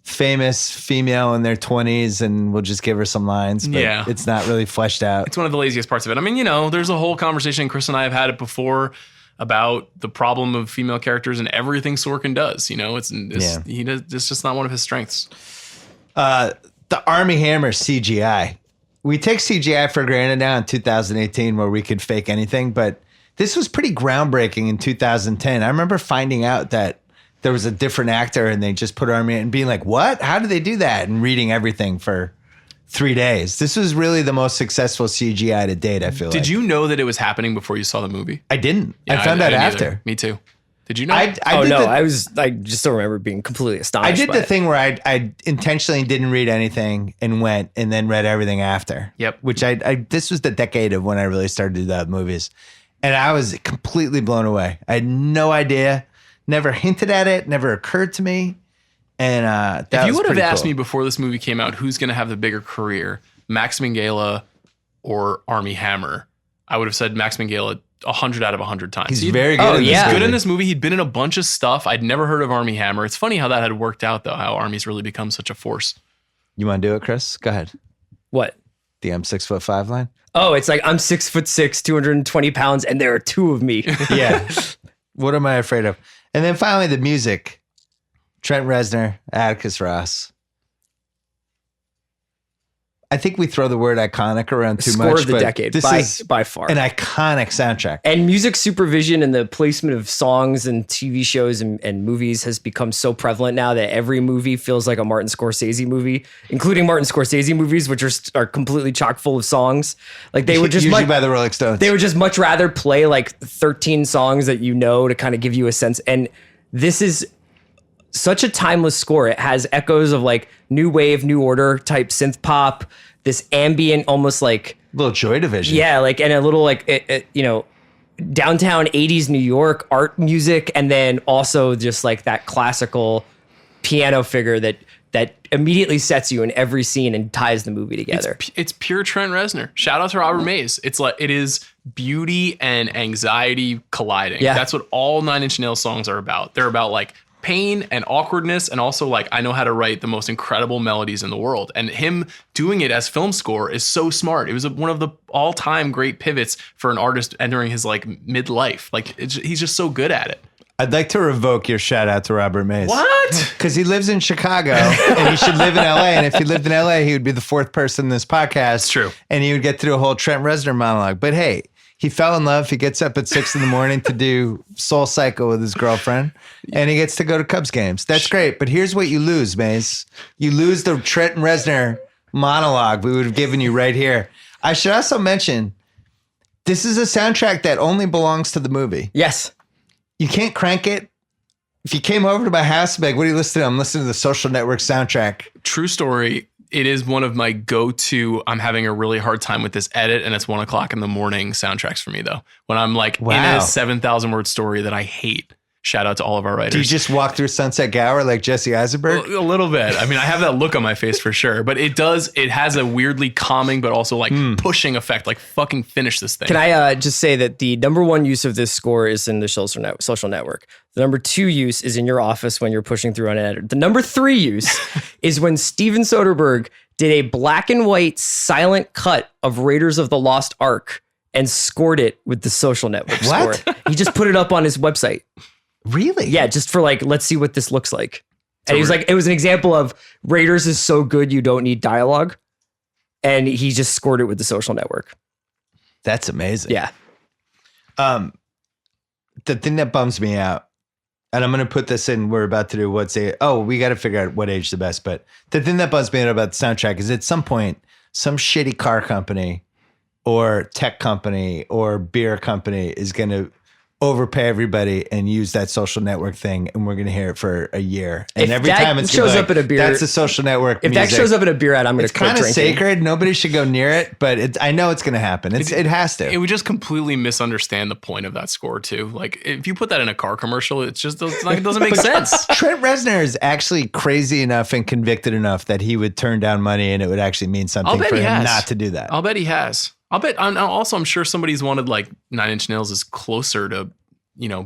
famous female in their 20s and we'll just give her some lines, but Yeah. it's not really fleshed out. It's one of the laziest parts of it. I mean, there's a whole conversation, Chris and I have had it before, about the problem of female characters and everything Sorkin does. It's just not one of his strengths. The Army Hammer CGI. We take CGI for granted now in 2018 where we could fake anything, but this was pretty groundbreaking in 2010. I remember finding out that there was a different actor and they just put Army and being like, what? How did they do that? And reading everything for 3 days. This was really the most successful CGI to date, I feel like. Did you know that it was happening before you saw the movie? I didn't. Yeah, I found out didn't after. either. Me too. Did you know? I just don't remember being completely astonished. I did by the it. thing where I intentionally didn't read anything and went and then read everything after. Yep. Which this was the decade of when I really started to do that with movies. And I was completely blown away. I had no idea, never hinted at it, never occurred to me. And that if you was would have pretty asked cool. me before this movie came out, who's going to have the bigger career, Max Minghella or Armie Hammer, I would have said Max Minghella 100 out of 100 times. He's very good. Oh, in this yeah. movie. Good in this movie. He'd been in a bunch of stuff. I'd never heard of Armie Hammer. It's funny how that had worked out, though, how Armie's really become such a force. You want to do it, Chris? Go ahead. What? The I'm 6'5" line. Oh, it's like I'm 6'6", 220 pounds, and there are two of me. Yeah. What am I afraid of? And then finally, the music. Trent Reznor, Atticus Ross. I think we throw the word iconic around too Score much. of the but decade, this is by far. an iconic soundtrack. And music supervision and the placement of songs and TV shows and movies has become so prevalent now that every movie feels like a Martin Scorsese movie, including Martin Scorsese movies, which are completely chock full of songs. Like they would just usually by the Rolling Stones. They would just much rather play like 13 songs that you know to kind of give you a sense. And this is such a timeless score. It has echoes of like new wave, new order type synth pop, this ambient, almost like little Joy Division. Yeah, like and a little like downtown 80s New York art music, and then also just like that classical piano figure that immediately sets you in every scene and ties the movie together. It's pure Trent Reznor. Shout out to Robert Mays. It's like it is beauty and anxiety colliding. Yeah. That's what all Nine Inch Nails songs are about. They're about like pain and awkwardness, and also like I know how to write the most incredible melodies in the world. And him doing it as film score is so smart. It was one of the all-time great pivots for an artist entering his like midlife. Like he's just so good at it. I'd like to revoke your shout out to Robert Mays. What? Because he lives in Chicago and he should live in LA. And if he lived in LA, he would be the fourth person in this podcast. It's true. And he would get to do a whole Trent Reznor monologue. But hey, he fell in love. He gets up at 6 a.m. to do Soul Cycle with his girlfriend. And he gets to go to Cubs games. That's great. But here's what you lose, Mays. You lose the Trent Reznor monologue we would have given you right here. I should also mention, this is a soundtrack that only belongs to the movie. Yes. You can't crank it. If you came over to my house and be like, what are you listening to? I'm listening to the Social Network soundtrack. True story. It is one of my go-to, I'm having a really hard time with this edit and it's 1 o'clock in the morning soundtracks for me though. When I'm like in a 7,000 word story that I hate. Shout out to all of our writers. Do you just walk through Sunset Gower like Jesse Eisenberg? A little bit. I mean, I have that look on my face for sure, but it has a weirdly calming, but also like pushing effect, like fucking finish this thing. Can I just say that the number one use of this score is in the social network. The number two use is in your office when you're pushing through on an editor. The number three use is when Steven Soderbergh did a black and white silent cut of Raiders of the Lost Ark and scored it with the Social Network score. He just put it up on his website. Really? Yeah, just for like, let's see what this looks like. And he was like, it was an example of Raiders is so good you don't need dialogue. And he just scored it with the Social Network. That's amazing. Yeah. The thing that bums me out, and I'm going to put this in, we're about to do we got to figure out what age the best, but the thing that bums me out about the soundtrack is at some point, some shitty car company or tech company or beer company is going to overpay everybody and use that Social Network thing, and we're going to hear it for a year. And every time it shows up at a beer, that's a Social Network If music. that shows up at a beer ad, I'm going to quit drinking. It's kind of sacred. Nobody should go near it, but I know it's going to happen. It has to. It would just completely misunderstand the point of that score too. Like if you put that in a car commercial, it doesn't make sense. Trent Reznor is actually crazy enough and convicted enough that he would turn down money and it would actually mean something for him not to do that. I'll bet he has. I'm sure somebody's wanted like Nine Inch Nails is closer to,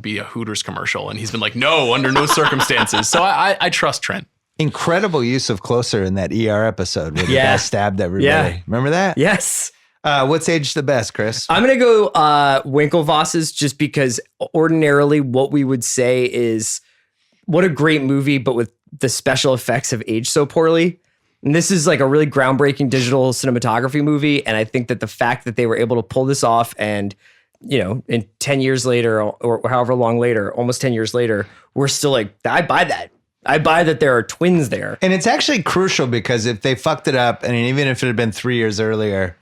be a Hooters commercial. And he's been like, no, under no circumstances. So I trust Trent. Incredible use of Closer in that ER episode where the guy stabbed everybody. Yeah. Remember that? Yes. What's aged the best, Chris? I'm going to go Winklevosses just because ordinarily what we would say is what a great movie, but with the special effects have aged so poorly. And this is like a really groundbreaking digital cinematography movie. And I think that the fact that they were able to pull this off and in 10 years later or however long later, almost 10 years later, we're still like, I buy that. I buy that there are twins there. And it's actually crucial because if they fucked it up, and even if it had been 3 years earlier,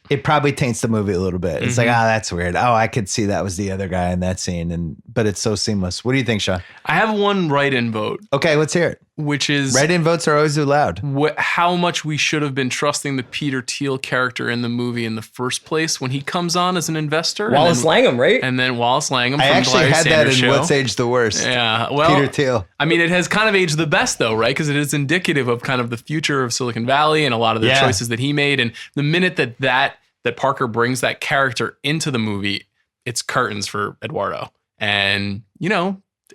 it probably taints the movie a little bit. It's like, that's weird. Oh, I could see that was the other guy in that scene. But it's so seamless. What do you think, Sean? I have one write-in vote. Okay, let's hear it. Which is... Write-in votes are always allowed. How much we should have been trusting the Peter Thiel character in the movie in the first place when he comes on as an investor. Wallace Langham, right? And then Wallace Langham from I actually Larry had Sanders that in Show. What's Aged the Worst. Yeah, well... Peter Thiel. I mean, it has kind of aged the best, though, right? Because it is indicative of kind of the future of Silicon Valley and a lot of the choices that he made. And the minute that Parker brings that character into the movie, it's curtains for Eduardo. And,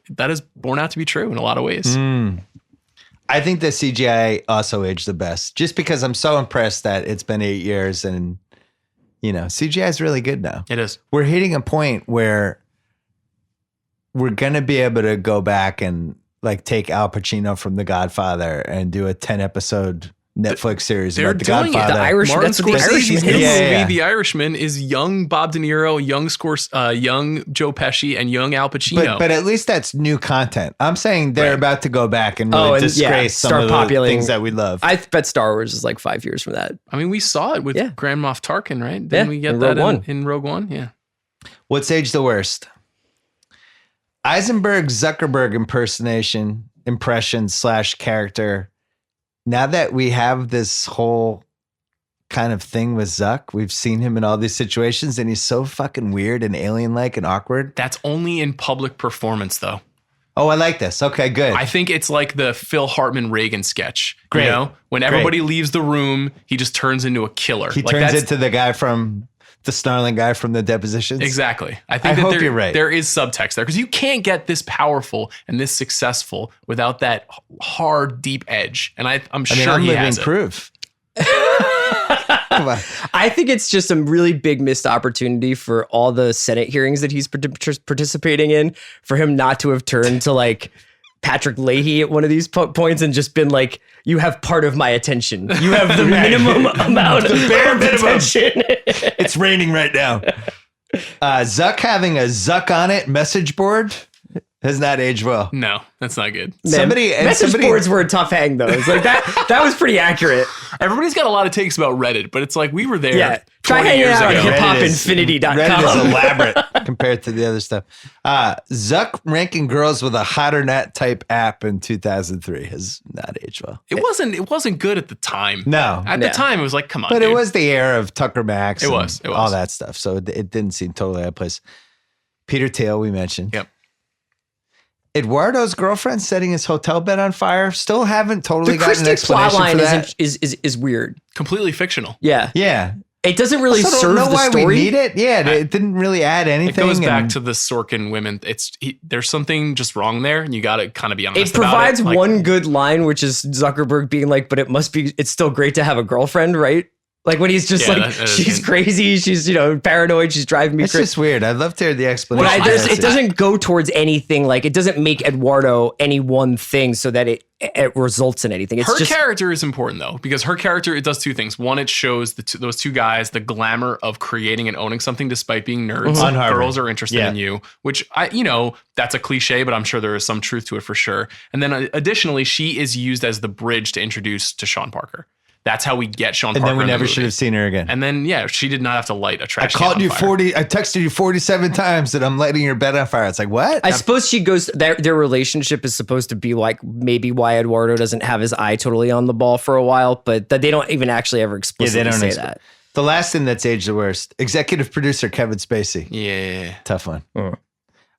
that is borne out to be true in a lot of ways. I think the CGI also aged the best, just because I'm so impressed that it's been 8 years and, CGI is really good now. It is. We're hitting a point where we're going to be able to go back and like take Al Pacino from The Godfather and do a 10 episode Netflix series They're about the doing it. Godfather. The Irish. Martin That's what the Scorsese's Irishman new is. movie, Yeah. The Irishman, is young Bob De Niro, young Joe Pesci, and young Al Pacino. But at least that's new content. I'm saying they're Right. about to go back and really disgrace some of the things that we love. I bet Star Wars is like 5 years from that. I mean, we saw it with Grand Moff Tarkin, right? Didn't Yeah, we get in that Rogue One. in Rogue One? Yeah. What's aged the worst? Eisenberg Zuckerberg impression / character. Now that we have this whole kind of thing with Zuck, we've seen him in all these situations and he's so fucking weird and alien-like and awkward. That's only in public performance, though. Oh, I like this. Okay, good. I think it's like the Phil Hartman Reagan sketch. Great. You know, when everybody leaves the room, he just turns into a killer. He Like, turns that's- into the guy from the snarling guy from the depositions. Exactly. I I think hope you're right. There is subtext there because you can't get this powerful and this successful without that hard, deep edge. And I'm sure I'm he living has it. proof. Come on. I think it's just a really big missed opportunity for all the Senate hearings that he's participating in, for him not to have turned to like Patrick Leahy at one of these points and just been like, you have part of my attention. You have the minimum amount of bare minimum. attention. It's raining right now. Zuck having a Zuck on it message board has not aged well. No, that's not good. Message boards were a tough hang though. It's like that was pretty accurate. Everybody's got a lot of takes about Reddit, but it's like we were there. Yeah. Try 20 hanging years out ago. on Reddit is hiphopinfinity.com. elaborate compared to the other stuff. Zuck ranking girls with a hot or not type app in 2003 has not aged well. It wasn't good at the time. No. At the time, it was like, come on, But dude. it was the era of Tucker Max. It and was. all that stuff. So it didn't seem totally out of place. Peter Thiel, we mentioned. Yep. Eduardo's girlfriend setting his hotel bed on fire. Still haven't totally The gotten an Christie explanation plotline for that. is weird. Completely fictional. Yeah. Yeah. It doesn't really Also serve don't know the why story. we need it. Yeah, it didn't really add anything. It goes back and- to the Sorkin women. There's something just wrong there, and you got to kind of be honest. It provides about it. Like, one good line, which is Zuckerberg being like, but it's still great to have a girlfriend, right? Like when he's just Yeah, like, that is she's good. crazy, she's, paranoid, she's driving me It's crazy. just weird. I'd love to hear the explanation. But it doesn't go towards anything. Like it doesn't make Eduardo any one thing so that it results in anything. It's her just character is important though, because her character, it does two things. One, it shows those two guys the glamour of creating and owning something despite being nerds. On Harvard. Girls are interested Yeah. in you, which that's a cliche, but I'm sure there is some truth to it for sure. And then additionally, she is used as the bridge to introduce to Sean Parker. That's how we get Sean And Parker. then we in the never movie. should have seen her again. And then, she did not have to light a I trash can called on you fire. I texted you 47 times that I'm lighting your bed on fire. It's like, what? I suppose she goes. Their relationship is supposed to be like maybe why Eduardo doesn't have his eye totally on the ball for a while, but that they don't even actually ever explicitly say that. The last thing that's aged the worst, executive producer Kevin Spacey. Yeah. Tough one.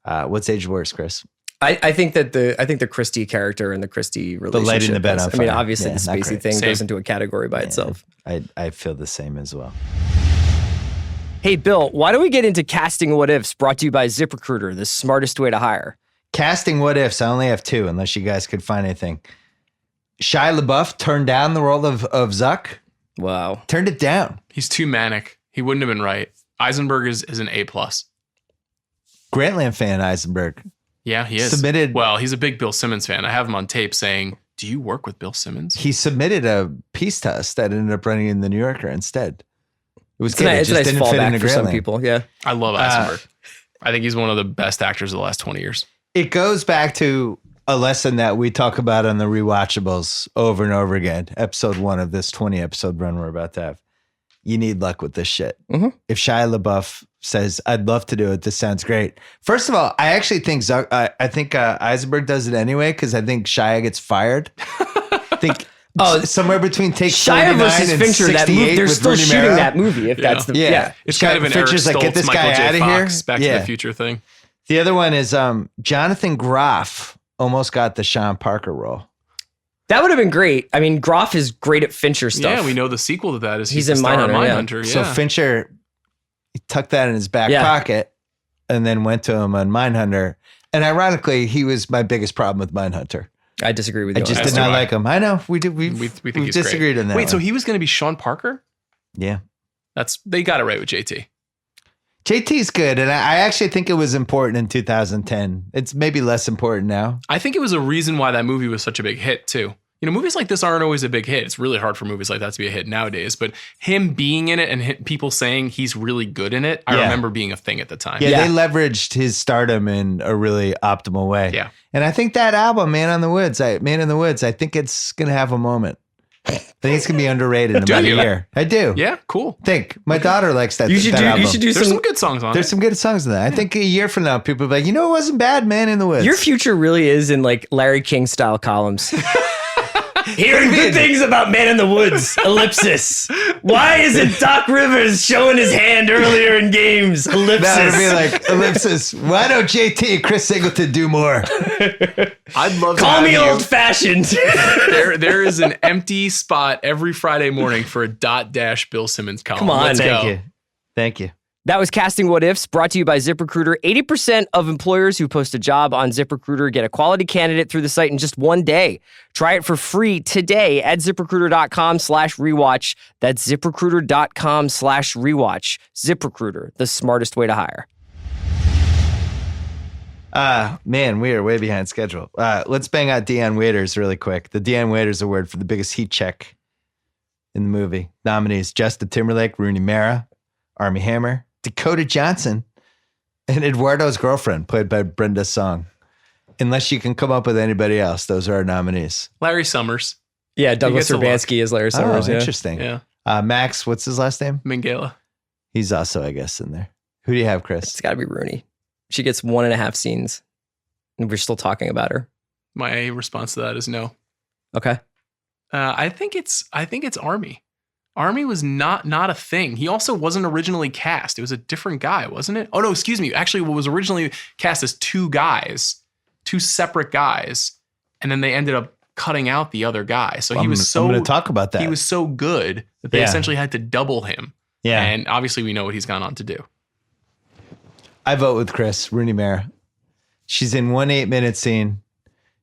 What's aged worse, Chris? I think the Christie character and the Christie relationship. lighting the bed on I mean, fire. obviously Yeah, the not Spacey great. thing Same. goes into a category by itself. I feel the same as well. Hey, Bill, why don't we get into casting what ifs brought to you by ZipRecruiter, the smartest way to hire? Casting what ifs. I only have two, unless you guys could find anything. Shia LaBeouf turned down the role of Zuck. Wow. Turned it down. He's too manic. He wouldn't have been right. Eisenberg is an A+. Grantland fan Eisenberg. Yeah, he is. Submitted- Well, he's a big Bill Simmons fan. I have him on tape saying, "Do you work with Bill Simmons?" He submitted a piece to us that ended up running in the New Yorker instead. It was It's good. a It nice just didn't fit fallback into for some Grantland. people. Yeah. I love Eisenberg. I think he's one of the best actors of the last 20 years. It goes back to a lesson that we talk about on the Rewatchables over and over again. Episode 1 of this 20 episode run we're about to have. You need luck with this shit. Mm-hmm. If Shia LaBeouf says, "I'd love to do it," this sounds great. First of all, I actually think Eisenberg does it anyway because I think Shia gets fired. I think somewhere between take Shia 49 versus and Fincher, that 68 movie, they're with still Rooney shooting Mara. that movie if that's the Yeah. It's kind of an Eric Fincher's like, "Get Stoltz, this Michael guy J. outta Fox, here." Back to Yeah. the Future thing. The other one is Jonathan Groff almost got the Sean Parker role. That would have been great. I mean, Groff is great at Fincher stuff. Yeah, we know the sequel to that is He's the in star of Mindhunter, Mindhunter. So Yeah. Fincher he tucked that in his back Yeah. pocket and then went to him on Mindhunter. And ironically, he was my biggest problem with Mindhunter. I disagree with I you. just on did that. not like him. I know we did. we think we he's disagreed great. on that. Wait, so one. he was going to be Sean Parker? Yeah. They got it right with JT. JT's good, and I actually think it was important in 2010. It's maybe less important now. I think it was a reason why that movie was such a big hit too. movies like this aren't always a big hit. It's really hard for movies like that to be a hit nowadays. But him being in it and people saying he's really good in it, I remember being a thing at the time. Yeah, they leveraged his stardom in a really optimal way. Yeah. And I think that album, Man in the Woods, I think it's going to have a moment. I think it's going to be underrated in about a year. I do. Yeah, cool. My daughter likes that. You should do There's some good songs on There's some good songs in that. I think a year from now, people will be like, it wasn't bad, Man in the Woods. Your future really is in like Larry King style columns. Hearing good things about Man in the Woods, ellipsis. Why isn't Doc Rivers showing his hand earlier in games? Ellipsis. That would be like, ellipsis. Why don't JT and Chris Singleton do more? I'd love to Call have me you. old fashioned. There is an empty spot every Friday morning for a Bill Simmons column. Come on. Let's go. Thank you. That was Casting What Ifs, brought to you by ZipRecruiter. 80% of employers who post a job on ZipRecruiter get a quality candidate through the site in just one day. Try it for free today at ZipRecruiter.com/rewatch. That's ZipRecruiter.com/rewatch. ZipRecruiter, the smartest way to hire. Man, we are way behind schedule. Let's bang out Dion Waiters really quick. The Dion Waiters Award for the biggest heat check in the movie. Nominees: Justin Timberlake, Rooney Mara, Armie Hammer, Dakota Johnson, and Eduardo's girlfriend, played by Brenda Song. Unless you can come up with anybody else, those are our nominees. Larry Summers. Yeah, Douglas Urbanski is Larry Summers. Interesting. Yeah. Max, what's his last name? Mingala. He's also, I guess, in there. Who do you have, Chris? It's got to be Rooney. She gets 1.5 scenes, and we're still talking about her. My response to that is no. Okay. I think it's Armie. Armie was not a thing. He also wasn't originally cast. It was a different guy, wasn't it? Oh, no, excuse me. Actually, what was originally cast as two separate guys. And then they ended up cutting out the other guy. So I'm going to talk about that. He was so good that they essentially had to double him. Yeah. And obviously we know what he's gone on to do. I vote with Chris, Rooney Mara. She's in one 8-minute scene.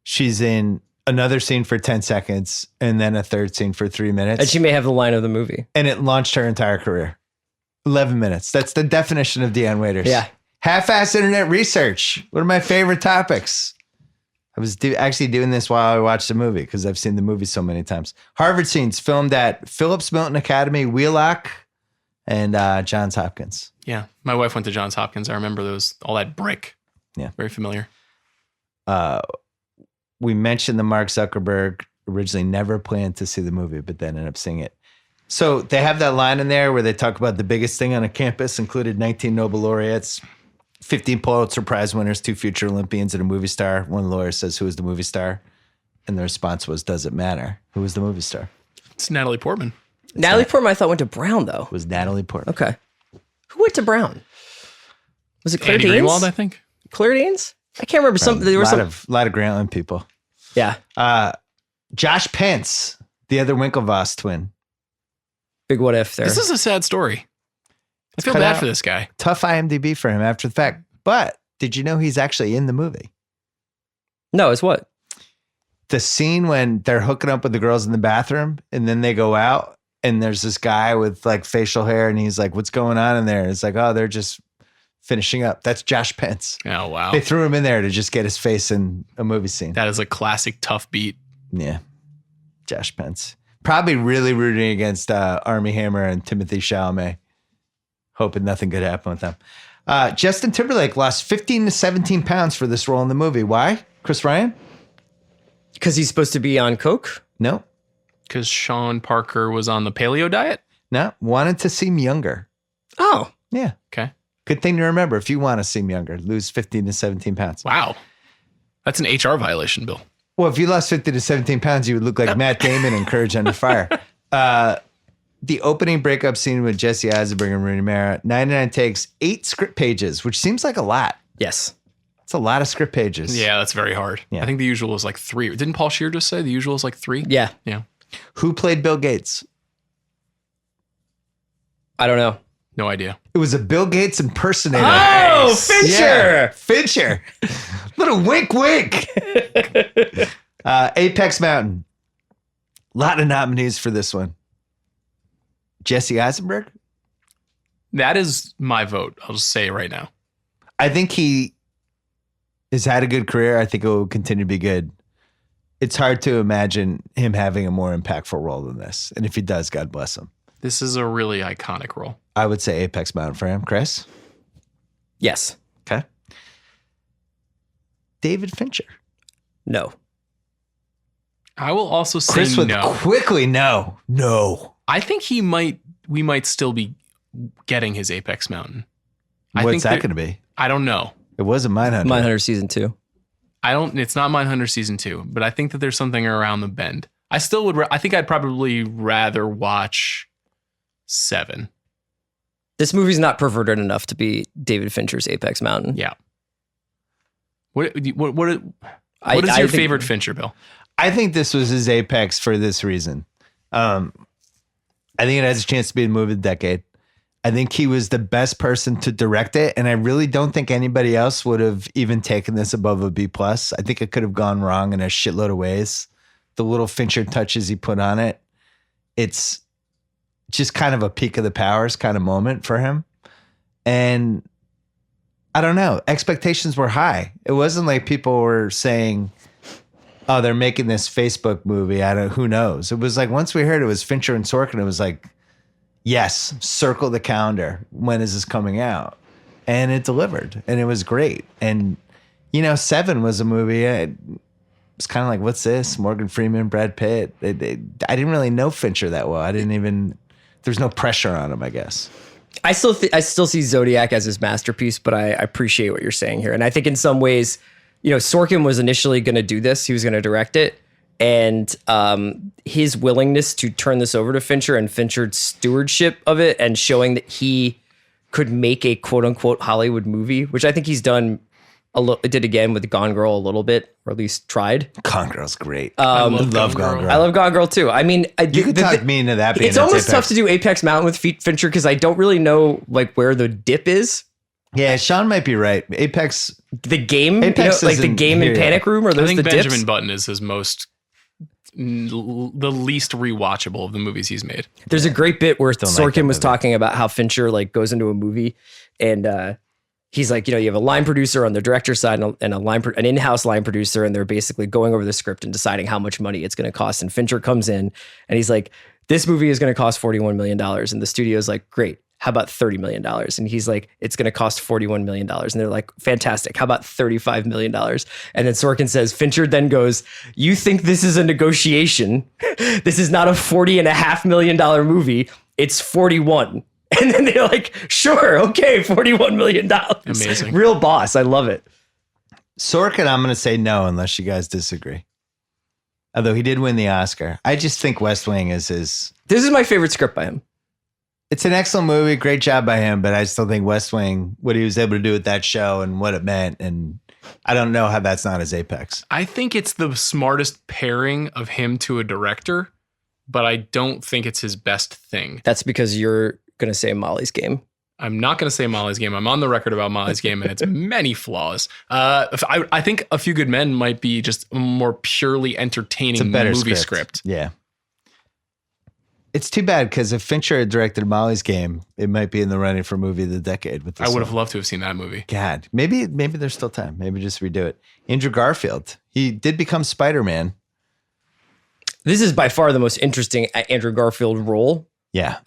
She's in another scene for 10 seconds and then a third scene for 3 minutes. And she may have the line of the movie. And it launched her entire career. 11 minutes. That's the definition of Dion Waiters. Yeah. Half-ass internet research. One of my favorite topics. I was actually doing this while I watched the movie because I've seen the movie so many times. Harvard scenes filmed at Phillips Milton Academy, Wheelock, and Johns Hopkins. Yeah. My wife went to Johns Hopkins. I remember all that brick. Yeah. Very familiar. We mentioned the Mark Zuckerberg originally never planned to see the movie, but then ended up seeing it. So they have that line in there where they talk about the biggest thing on a campus included 19 Nobel laureates, 15 Pulitzer Prize winners, 2 future Olympians, and a movie star. One of the lawyers says, "Who is the movie star?" And the response was, "Does it matter? Who was the movie star?" It's Natalie Portman. Natalie Portman, I thought, went to Brown, though. It was Natalie Portman. Okay. Who went to Brown? Was it Claire Andy Danes? Greenwald, I think. Claire Danes? I can't remember. There were a lot of Grantland people. Yeah. Josh Pence, the other Winklevoss twin. Big what if there. This is a sad story. I feel bad for this guy. Tough IMDb for him after the fact. But did you know he's actually in the movie? No, it's what? The scene when they're hooking up with the girls in the bathroom and then they go out and there's this guy with like facial hair and he's like, "What's going on in there?" It's like, "Oh, they're just finishing up." That's Josh Pence. Oh, wow. They threw him in there to just get his face in a movie scene. That is a classic tough beat. Yeah. Josh Pence. Probably really rooting against Armie Hammer and Timothée Chalamet. Hoping nothing good happened with them. Justin Timberlake lost 15 to 17 pounds for this role in the movie. Why? Chris Ryan? Because he's supposed to be on coke? No. Because Sean Parker was on the paleo diet? No. Wanted to seem younger. Oh. Yeah. Okay. Good thing to remember. If you want to seem younger, lose 15 to 17 pounds. Wow. That's an HR violation, Bill. Well, if you lost 15 to 17 pounds, you would look like Matt Damon in Courage Under Fire. The opening breakup scene with Jesse Eisenberg and Rooney Mara, 99 takes, 8 script pages, which seems like a lot. Yes. It's a lot of script pages. Yeah, that's very hard. Yeah. I think the usual is like 3. Didn't Paul Scheer just say the usual is like 3? Yeah. Yeah. Who played Bill Gates? I don't know. No idea. It was a Bill Gates impersonator. Oh, Fincher! Yeah, Fincher. Little wink, wink. Apex Mountain. A lot of nominees for this one. Jesse Eisenberg? That is my vote. I'll just say it right now. I think he has had a good career. I think it will continue to be good. it's hard to imagine him having a more impactful role than this. And if he does, God bless him. This is a really iconic role. I would say Apex Mountain for him. Chris? Yes. Okay. David Fincher. No. I will also say Chris would no. quickly no. I think we might still be getting his Apex Mountain. What's that going to be? I don't know. It wasn't Mindhunter. Mindhunter season 2. It's not Mindhunter season 2, but I think that there's something around the bend. I still would, I think I'd probably rather watch 7. This movie's not perverted enough to be David Fincher's Apex Mountain. Yeah. What is your think- favorite Fincher, Bill? I think this was his apex for this reason. I think it has a chance to be the movie of the decade. I think he was the best person to direct it, and I really don't think anybody else would have even taken this above a B+. I think it could have gone wrong in a shitload of ways. The little Fincher touches he put on it, it's just kind of a peak of the powers kind of moment for him. And I don't know, expectations were high. It wasn't like people were saying, oh, they're making this Facebook movie. Who knows? It was like, once we heard it was Fincher and Sorkin, it was like, yes, circle the calendar. When is this coming out? And it delivered, and it was great. And, 7 was a movie. It was kind of like, what's this? Morgan Freeman, Brad Pitt. I didn't really know Fincher that well. There's no pressure on him, I guess. I still see Zodiac as his masterpiece, but I appreciate what you're saying here. And I think in some ways, Sorkin was initially going to do this. He was going to direct it. And his willingness to turn this over to Fincher and Fincher's stewardship of it and showing that he could make a quote unquote Hollywood movie, which I think he's done did again with Gone Girl a little bit, or at least tried. Gone Girl's great. I love Gone Girl. I love Gone Girl too. I mean, you could talk me into that being it's almost Apex. tough to do Apex Mountain with Fincher because I don't really know where the dip is. Yeah, Sean might be right. Apex, the game, Apex the game in Panic Room, or I those think the Benjamin dips? Button is his the least rewatchable of the movies he's made. There's a great bit where Don't like Sorkin that was movie. talking about how Fincher goes into a movie and he's like, you have a line producer on the director's side and an in-house line producer, and they're basically going over the script and deciding how much money it's going to cost. And Fincher comes in and he's like, this movie is going to cost $41 million. And the studio's like, great. How about $30 million? And he's like, it's going to cost $41 million. And they're like, fantastic. How about $35 million? And then Sorkin says, Fincher then goes, you think this is a negotiation? This is not a $40.5 million movie. It's 41. And then they're like, sure, okay, $41 million. Amazing. Real boss. I love it. Sorkin, I'm going to say no unless you guys disagree. Although he did win the Oscar. I just think West Wing is his... This is my favorite script by him. It's an excellent movie. Great job by him. But I still think West Wing, what he was able to do with that show and what it meant. And I don't know how that's not his apex. I think it's the smartest pairing of him to a director, but I don't think it's his best thing. That's because you're going to say Molly's Game. I'm not going to say Molly's Game. I'm on the record about Molly's Game and its many flaws. I think A Few Good Men might be just a more purely entertaining It's a better movie script. Yeah. It's too bad because if Fincher had directed Molly's Game, it might be in the running for movie of the decade. With this I would have one. loved to have seen that movie. God, maybe there's still time. Maybe just redo it. Andrew Garfield, he did become Spider-Man. This is by far the most interesting Andrew Garfield role. Yeah.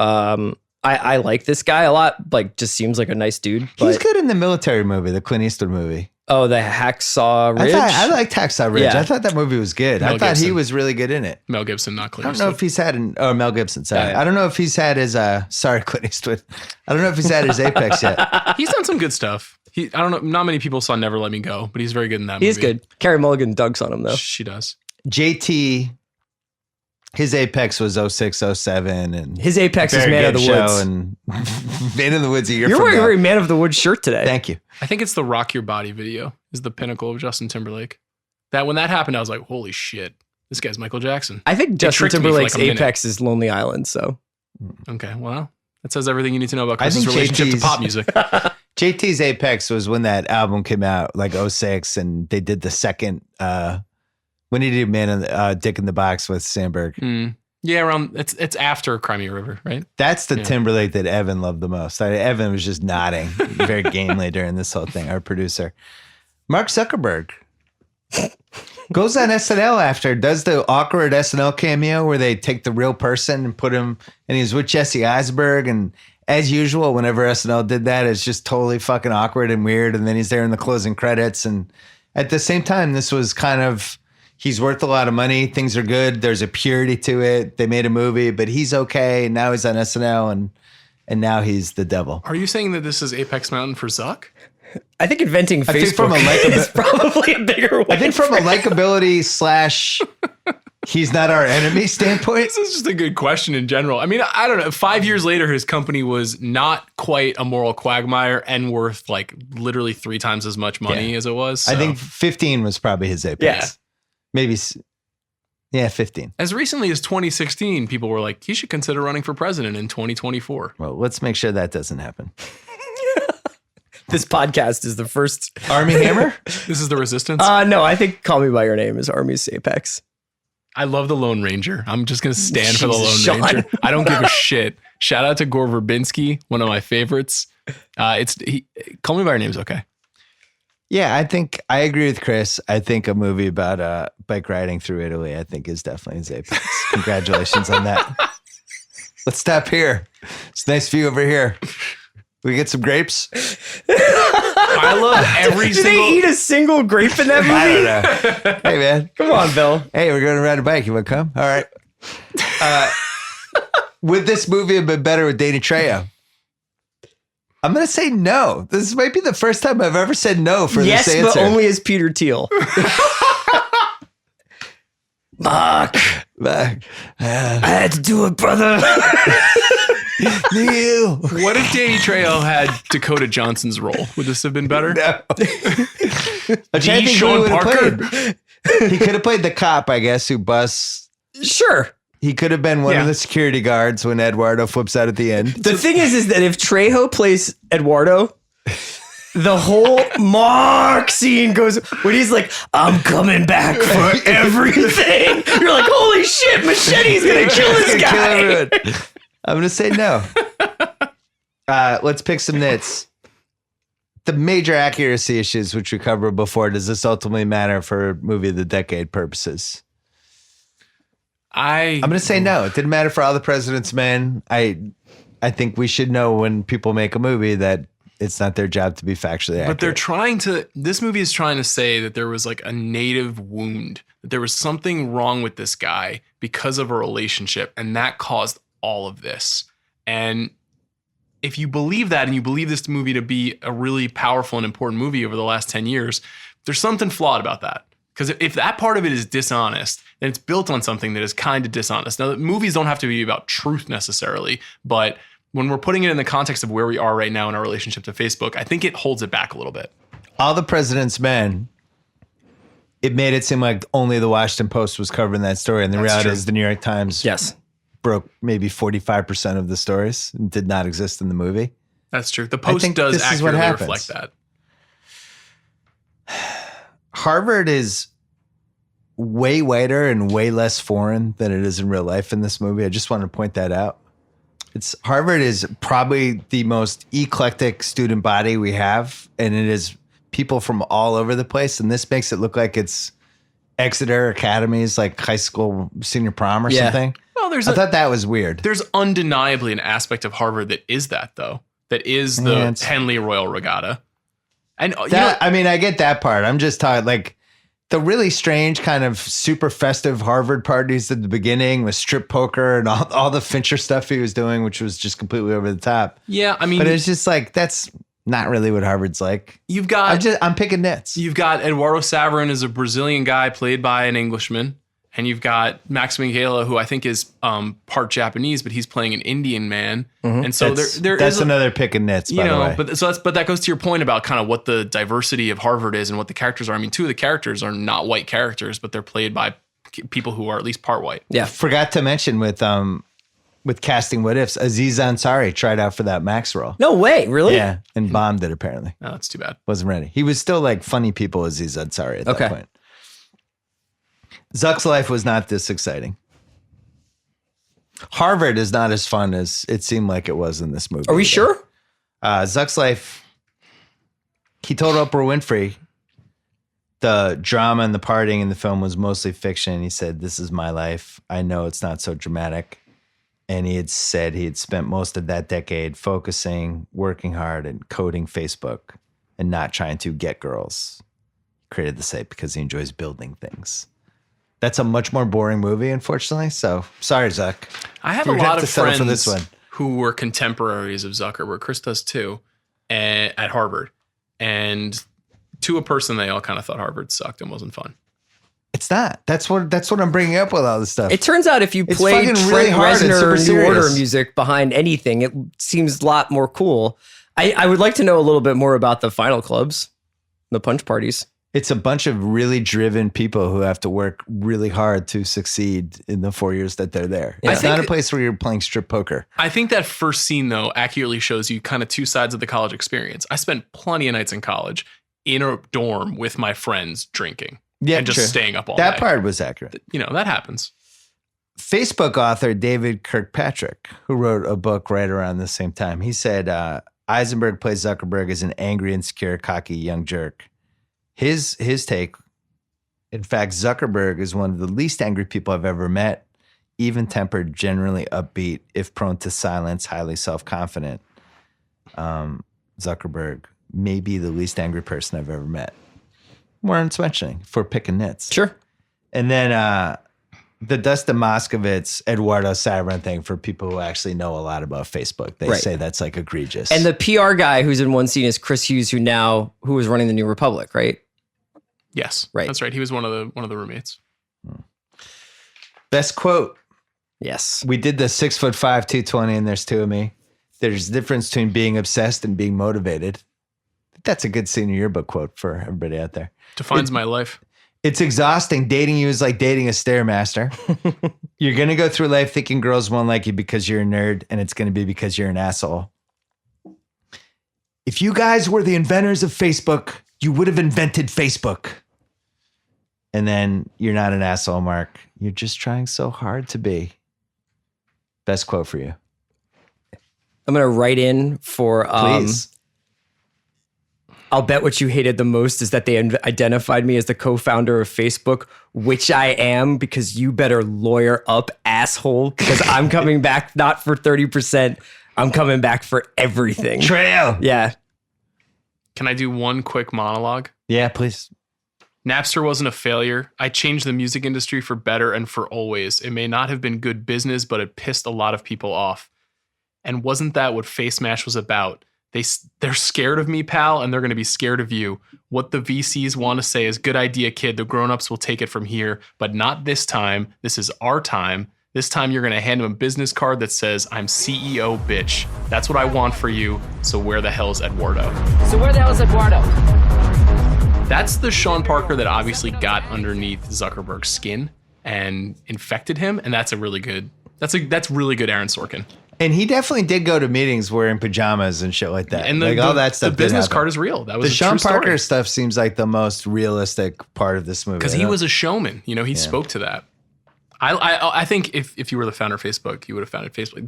I like this guy a lot. Just seems like a nice dude. But, He's good in the military movie, the Clint Eastwood movie. Oh, the Hacksaw Ridge. I liked Hacksaw Ridge. Yeah. I thought that movie was good. Mel I thought he Gibson. was really good in it. Mel Gibson, not Clint I don't know if he's had Mel Gibson. Sorry, Yeah. I don't know if he's had his sorry Clint Eastwood. I don't know if he's had his apex yet. He's done some good stuff. I don't know. Not many people saw Never Let Me Go, but he's very good in that movie. He's good. Carrie Mulligan dunks on him though. She does. JT, his apex was 06, 07, and His apex is very Man of good the show, Woods. and Man of the Woods a year You're from wearing a now. very Man of the Woods shirt today. Thank you. I think it's the Rock Your Body video is the pinnacle of Justin Timberlake. That when that happened, I was like, holy shit, this guy's Michael Jackson. I think Justin tricked me for Timberlake's like a minute. apex is Lonely Island. So Okay, well, that says everything you need to know about I Chris's think relationship to JT's pop music. JT's apex was when that album came out, like 06, and they did the second. When he did Man of Dick in the Box with Sandberg. Yeah, around it's after Crimea River, right? That's the Yeah. Timberlake that Evan loved the most. Evan was just nodding very gamely during this whole thing. Our producer, Mark Zuckerberg. Goes on SNL after, does the awkward SNL cameo where they take the real person and put him, and he's with Jesse Eisenberg. And as usual, whenever SNL did that, it's just totally fucking awkward and weird. And then he's there in the closing credits. And at the same time, this was kind of, he's worth a lot of money. Things are good. There's a purity to it. They made a movie, but he's okay. And now he's on SNL and now he's the devil. Are you saying that this is Apex Mountain for Zuck? I think inventing Facebook is probably a bigger way. I think from a likability / he's not our enemy standpoint. This is just a good question in general. I mean, I don't know. 5 years later, his company was not quite a moral quagmire and worth like literally 3 times as much money as it was. So. I think 15 was probably his apex. Yeah. Maybe. Yeah, 15. As recently as 2016, people were like, he should consider running for president in 2024. Well, let's make sure that doesn't happen. This podcast is the first. Army Hammer? This is the resistance? No, I think Call Me By Your Name is Army's apex. I love the Lone Ranger. I'm just going to stand for the Lone Sean. Ranger. I don't give a shit. Shout out to Gore Verbinski, one of my favorites. Call Me By Your Name is okay. Yeah, I think I agree with Chris. I think a movie about bike riding through Italy, I think, is definitely his apex. Congratulations on that. Let's stop here. It's a nice view over here. We get some grapes. I love every Did single. they eat a single grape in that movie? I don't know. Hey, man. Come on, Bill. Hey, we're going to ride a bike. You want to come? All right. Would this movie have been better with Danny Trejo? I'm going to say no. This might be the first time I've ever said no for this answer. Yes, but only as Peter Thiel. Mark. I had to do it, brother. Neil. What if Danny Trejo had Dakota Johnson's role? Would this have been better? No. The Sean Parker? He could have played the cop, I guess, who busts. Sure. He could have been one of the security guards when Eduardo flips out at the end. The thing is that if Trejo plays Eduardo, the whole Mark scene goes when he's like, I'm coming back for everything. You're like, holy shit, Machete's going to kill this guy. I'm going to say no. Let's pick some nits. The major accuracy issues, which we covered before, does this ultimately matter for movie of the decade purposes? I'm going to say no. It didn't matter for All the President's Men. I think we should know when people make a movie that it's not their job to be factually accurate. But they're trying to, this movie is trying to say that there was like a native wound, that there was something wrong with this guy because of a relationship, and that caused all of this. And if you believe that and you believe this movie to be a really powerful and important movie over the last 10 years, there's something flawed about that. Because if that part of it is dishonest, then it's built on something that is kind of dishonest. Now, movies don't have to be about truth necessarily, but when we're putting it in the context of where we are right now in our relationship to Facebook, I think it holds it back a little bit. All the President's Men, it made it seem like only the Washington Post was covering that story. And the reality is the New York Times broke maybe 45% of the stories and did not exist in the movie. That's true. The Post does accurately reflect that. Harvard is way whiter and way less foreign than it is in real life in this movie. I just want to point that out. Harvard is probably the most eclectic student body we have, and it is people from all over the place. And this makes it look like it's Exeter Academy's like high school senior prom or something. Well, I thought that was weird. There's undeniably an aspect of Harvard that is that, though. That is the Henley Royal Regatta. And that, I mean, I get that part. I'm just talking like the really strange kind of super festive Harvard parties at the beginning with strip poker and all the Fincher stuff he was doing, which was just completely over the top. Yeah, I mean, but it's just like that's not really what Harvard's like. You've got I'm picking nits. You've got Eduardo Saverin as a Brazilian guy played by an Englishman, and you've got Max Minghella, who I think is part Japanese, but he's playing an Indian man. Mm-hmm. And so that's another picking nits, by the way. But that goes to your point about kind of what the diversity of Harvard is and what the characters are. I mean, 2 of the characters are not white characters, but they're played by people who are at least part white. Yeah. Forgot to mention with casting What Ifs, Aziz Ansari tried out for that Max role. No way, really? Yeah, and bombed it apparently. Oh, that's too bad. Wasn't ready. He was still like funny people Aziz Ansari at that point. Zuck's life was not this exciting. Harvard is not as fun as it seemed like it was in this movie. Are we sure? Zuck's life, he told Oprah Winfrey, the drama and the partying in the film was mostly fiction. He said, "This is my life. I know it's not so dramatic." And he had said he had spent most of that decade focusing, working hard, and coding Facebook and not trying to get girls. He created the site because he enjoys building things. That's a much more boring movie, unfortunately. So sorry, Zuck. I have a lot of friends who were contemporaries of Zuckerberg. Chris does too, at Harvard. And to a person, they all kind of thought Harvard sucked and wasn't fun. It's not. That's what I'm bringing up with all this stuff. It turns out if you play Trent really Reznor New Order music behind anything, it seems a lot more cool. I would like to know a little bit more about the final clubs, the punch parties. It's a bunch of really driven people who have to work really hard to succeed in the 4 years that they're there. Yeah. It's not a place where you're playing strip poker. I think that first scene, though, accurately shows you kind of two sides of the college experience. I spent plenty of nights in college in a dorm with my friends drinking and just staying up all night. That part was accurate. You know, that happens. Facebook author David Kirkpatrick, who wrote a book right around the same time, he said Eisenberg plays Zuckerberg as an angry, insecure, cocky young jerk. His take, in fact, Zuckerberg is one of the least angry people I've ever met, even-tempered, generally upbeat, if prone to silence, highly self-confident. Zuckerberg may be the least angry person I've ever met. Warren's mentioning for picking nits. Sure. And then the Dustin Moskovitz, Eduardo Saverin thing for people who actually know a lot about Facebook. They say that's like egregious. And the PR guy who's in one scene is Chris Hughes, who is running the New Republic, right? Yes, right. That's right. He was one of the roommates. Best quote. Yes. We did the 6'5", 220, and there's two of me. There's a difference between being obsessed and being motivated. That's a good senior yearbook quote for everybody out there. Defines my life. It's exhausting. Dating you is like dating a Stairmaster. You're going to go through life thinking girls won't like you because you're a nerd, and it's going to be because you're an asshole. If you guys were the inventors of Facebook, you would have invented Facebook. And then you're not an asshole, Mark. You're just trying so hard to be. Best quote for you. I'm going to write in for... Please. I'll bet what you hated the most is that they identified me as the co-founder of Facebook, which I am, because you better lawyer up, asshole, because I'm coming back not for 30%. I'm coming back for everything. Trail. Yeah. Can I do one quick monologue? Yeah, please. Napster wasn't a failure. I changed the music industry for better and for always. It may not have been good business, but it pissed a lot of people off. And wasn't that what Face Mash was about? They're scared of me, pal, and they're going to be scared of you. What the VCs want to say is, good idea, kid. The grown-ups will take it from here, but not this time. This is our time. This time you're going to hand them a business card that says, I'm CEO, bitch. That's what I want for you, so where the hell's Eduardo? So where the hell's Eduardo? That's the Sean Parker that obviously got underneath Zuckerberg's skin and infected him, and that's really good Aaron Sorkin. And he definitely did go to meetings wearing pajamas and shit like that. And all that stuff. The business card is real. That was the Sean Parker stuff seems like the most realistic part of this movie. Because he was a showman. You know, he spoke to that. I think if you were the founder of Facebook, you would have founded Facebook.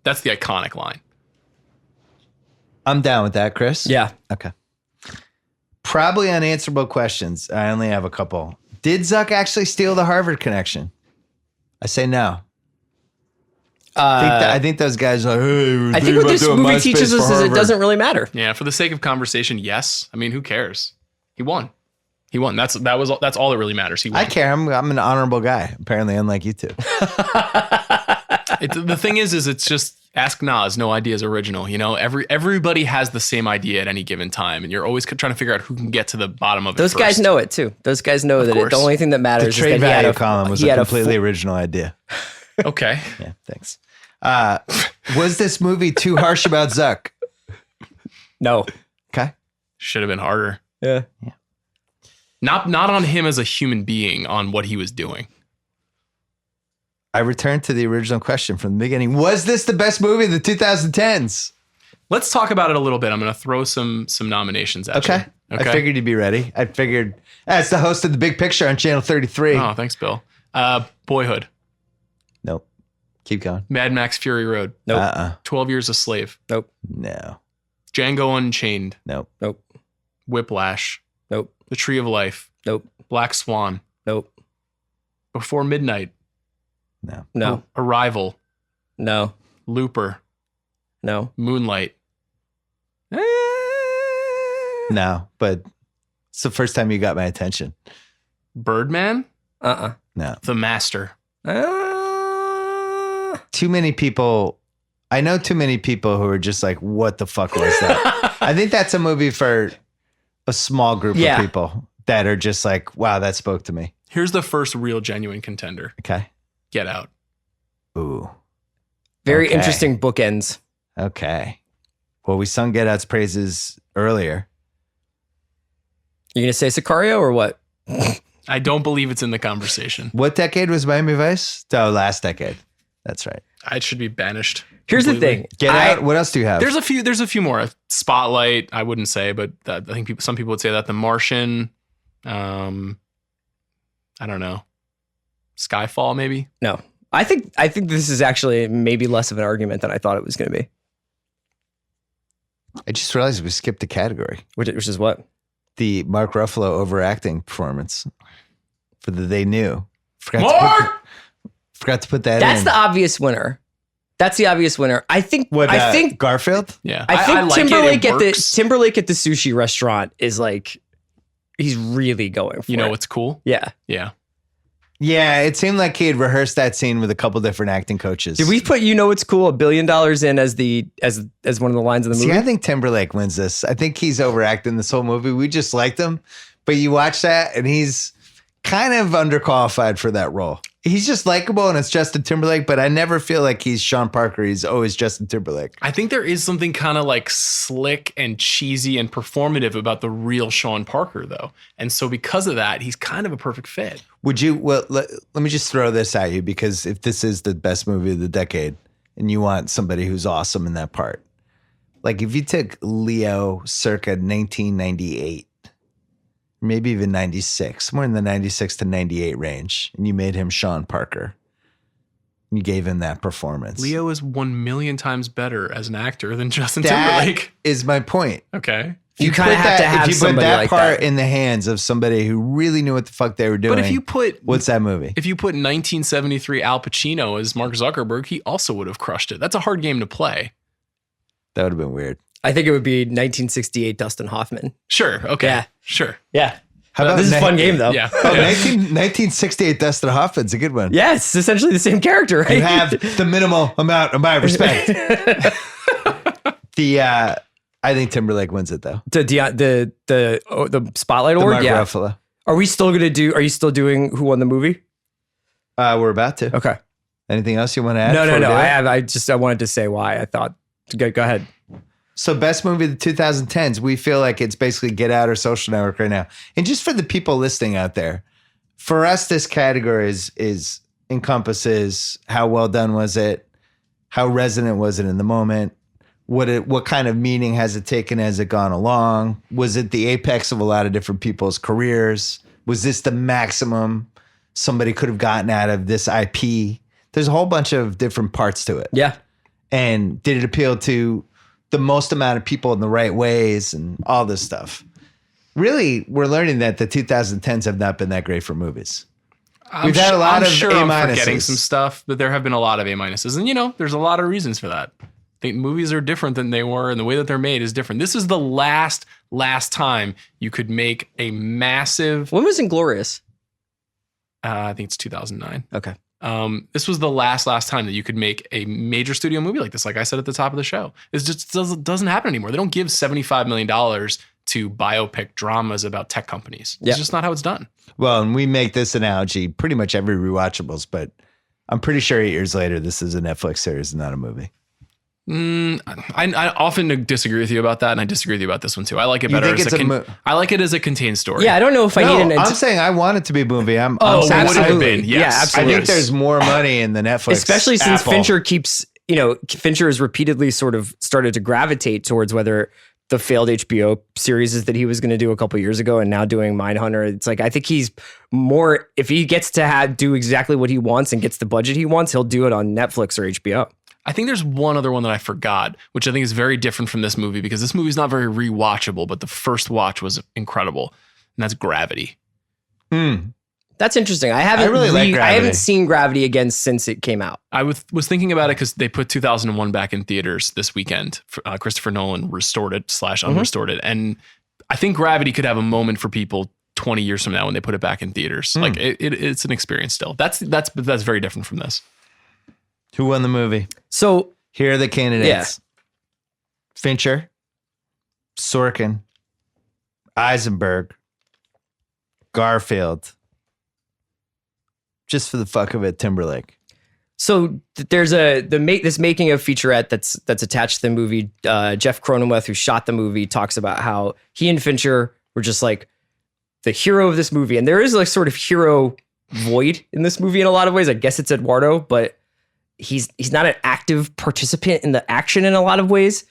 That's the iconic line. I'm down with that, Chris. Yeah. Okay. Probably unanswerable questions. I only have a couple. Did Zuck actually steal the Harvard connection? I say no. I think those guys are like, hey, I think what this movie teaches us is it doesn't really matter. Yeah, for the sake of conversation, yes. I mean, who cares? He won. That's all that really matters. He won. I care. I'm an honorable guy, apparently, unlike you two. The thing is it's just ask Nas. No idea is original. You know, everybody has the same idea at any given time, and you're always trying to figure out who can get to the bottom of it. Those guys know it too. Those guys know that the only thing that matters is that he had a column was a completely original idea. Okay. Yeah. Thanks. Was this movie too harsh about Zuck? No. Okay. Should have been harder. Yeah. Not on him as a human being, on what he was doing. I return to the original question from the beginning. Was this the best movie of the 2010s? Let's talk about it a little bit. I'm going to throw some nominations at you. Okay. I figured you'd be ready. I figured as the host of The Big Picture on Channel 33. Oh, thanks, Bill. Boyhood. Nope. Keep going. Mad Max Fury Road. Nope. 12 Years a Slave. Nope. No. Django Unchained. Nope. Nope. Whiplash. Nope. The Tree of Life. Nope. Black Swan. Nope. Before Midnight. No. Arrival. No. Looper. No. Moonlight. No, but it's the first time you got my attention. Birdman. Uh-uh. No. The Master. Too many people. I know too many people who are just like, what the fuck was that? I think that's a movie for a small group of people that are just like, wow, that spoke to me. Here's the first real genuine contender. Okay. Get Out. Ooh. Very Okay. interesting bookends. Okay. Well, we sung Get Out's praises earlier. You gonna say Sicario or what? I don't believe it's in the conversation. What decade was Miami Vice? Oh, last decade. That's right. It should be banished. Here's the completely. thing. Get Out. What else do you have? There's a few more. Spotlight, I wouldn't say, but I think some people would say that. The Martian. I don't know. Skyfall, maybe. No. I think this is actually maybe less of an argument than I thought it was going to be. I just realized we skipped a category. Which is what? The Mark Ruffalo overacting performance for the They Knew. Forgot to put that in. That's the obvious winner. That's the obvious winner. I think. I think Garfield. Yeah, I think like Timberlake it at the works. Timberlake at the sushi restaurant is like, he's really going for it. You know what's cool? Yeah. Yeah. Yeah, it seemed like he had rehearsed that scene with a couple different acting coaches. Did we put "You Know It's Cool" $1 billion in as one of the lines of the movie? See, I think Timberlake wins this. I think he's overacting this whole movie. We just liked him, but you watch that and he's kind of underqualified for that role. He's just likable and it's Justin Timberlake, but I never feel like he's Sean Parker. He's always Justin Timberlake. I think there is something kind of like slick and cheesy and performative about the real Sean Parker, though. And so because of that, he's kind of a perfect fit. Would you, well, let me just throw this at you, because if this is the best movie of the decade and you want somebody who's awesome in that part, like if you took Leo circa 1998, maybe even 96, somewhere in the 96 to 98 range, and you made him Sean Parker, you gave him that performance. Leo is 1 million times better as an actor than Justin That Timberlake. is my point. Okay. You kind of have to have if you put somebody that like part that. in the hands of somebody who really knew what the fuck they were doing. But if you put what's that movie? If you put 1973 Al Pacino as Mark Zuckerberg, he also would have crushed it. That's a hard game to play. That would have been weird. I think it would be 1968 Dustin Hoffman. Sure. Okay. Yeah. Sure. Yeah. How about This is a fun game, though. Yeah. Oh, 1968 Dustin Hoffman's a good one. Yeah, it's essentially the same character, right? You have the minimal amount of my respect. I think Timberlake wins it though. The Spotlight The Award. Mark Yeah. Ruffalo. Are we still gonna do? Are you still doing Who Won the Movie? We're about to. Okay. Anything else you want to add? No. before we do it? I wanted to say why I thought. Go ahead. So best movie of the 2010s, we feel like it's basically Get Out or Social Network right now. And just for the people listening out there, for us, this category is encompasses how well done was it, how resonant was it in the moment, what kind of meaning has it taken as it gone along? Was it the apex of a lot of different people's careers? Was this the maximum somebody could have gotten out of this IP? There's a whole bunch of different parts to it. Yeah. And did it appeal to the most amount of people in the right ways and all this stuff? Really, we're learning that the 2010s have not been that great for movies. We've had a lot of I'm A-minuses. forgetting some stuff, but there have been a lot of A-minuses. And, there's a lot of reasons for that. I think movies are different than they were, and the way that they're made is different. This is the last time you could make a massive... When was Inglourious? I think it's 2009. Okay. This was the last time that you could make a major studio movie like this. Like I said at the top of the show, it just doesn't happen anymore. They don't give $75 million to biopic dramas about tech companies. It's just not how it's done. Well, and we make this analogy pretty much every Rewatchables, but I'm pretty sure 8 years later, this is a Netflix series and not a movie. I often disagree with you about that, and I disagree with you about this one too. I like it better I like it as a contained story. Yeah, I don't know if I need an... I'm saying I want it to be a movie. I'm would it have absolutely. been? Yes. Yeah, absolutely. I think there's more money in the Netflix, especially since Apple. Fincher keeps, Fincher has repeatedly sort of started to gravitate towards whether the failed HBO series that he was going to do a couple years ago and now doing Mindhunter. It's like, I think he's more, if he gets to do exactly what he wants and gets the budget he wants, he'll do it on Netflix or HBO. I think there's one other one that I forgot, which I think is very different from this movie, because this movie is not very rewatchable, but the first watch was incredible, and that's Gravity. That's interesting. I haven't really like I Gravity. haven't seen Gravity again since it came out. I was thinking about it because they put 2001 back in theaters this weekend. Christopher Nolan restored it / unrestored it. And I think Gravity could have a moment for people 20 years from now when they put it back in theaters. Like it's an experience still. That's very different from this. Who won the movie? So Here are the candidates. Fincher, Sorkin, Eisenberg, Garfield. Just for the fuck of it, Timberlake. So there's this making of featurette that's attached to the movie. Jeff Cronenweth, who shot the movie, talks about how he and Fincher were just like the hero of this movie, and there is like sort of hero void in this movie in a lot of ways. I guess it's Eduardo, but he's not an active participant in the action in a lot of ways.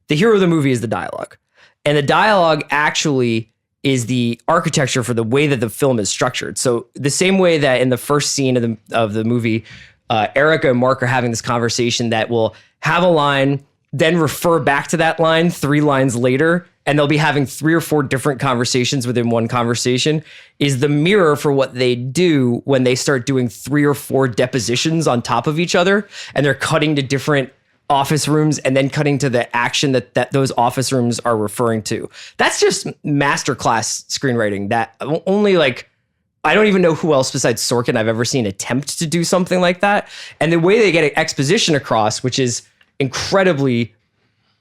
The hero of the movie is the dialogue, and the dialogue actually is the architecture for the way that the film is structured. So the same way that in the first scene of the movie, Erica and Mark are having this conversation that will have a line, then refer back to that line 3 lines later, and they'll be having 3 or 4 different conversations within one conversation, is the mirror for what they do when they start doing 3 or 4 depositions on top of each other, and they're cutting to different office rooms and then cutting to the action that those office rooms are referring to. That's just masterclass screenwriting that only I don't even know who else besides Sorkin I've ever seen attempt to do something like that. And the way they get exposition across, which is incredibly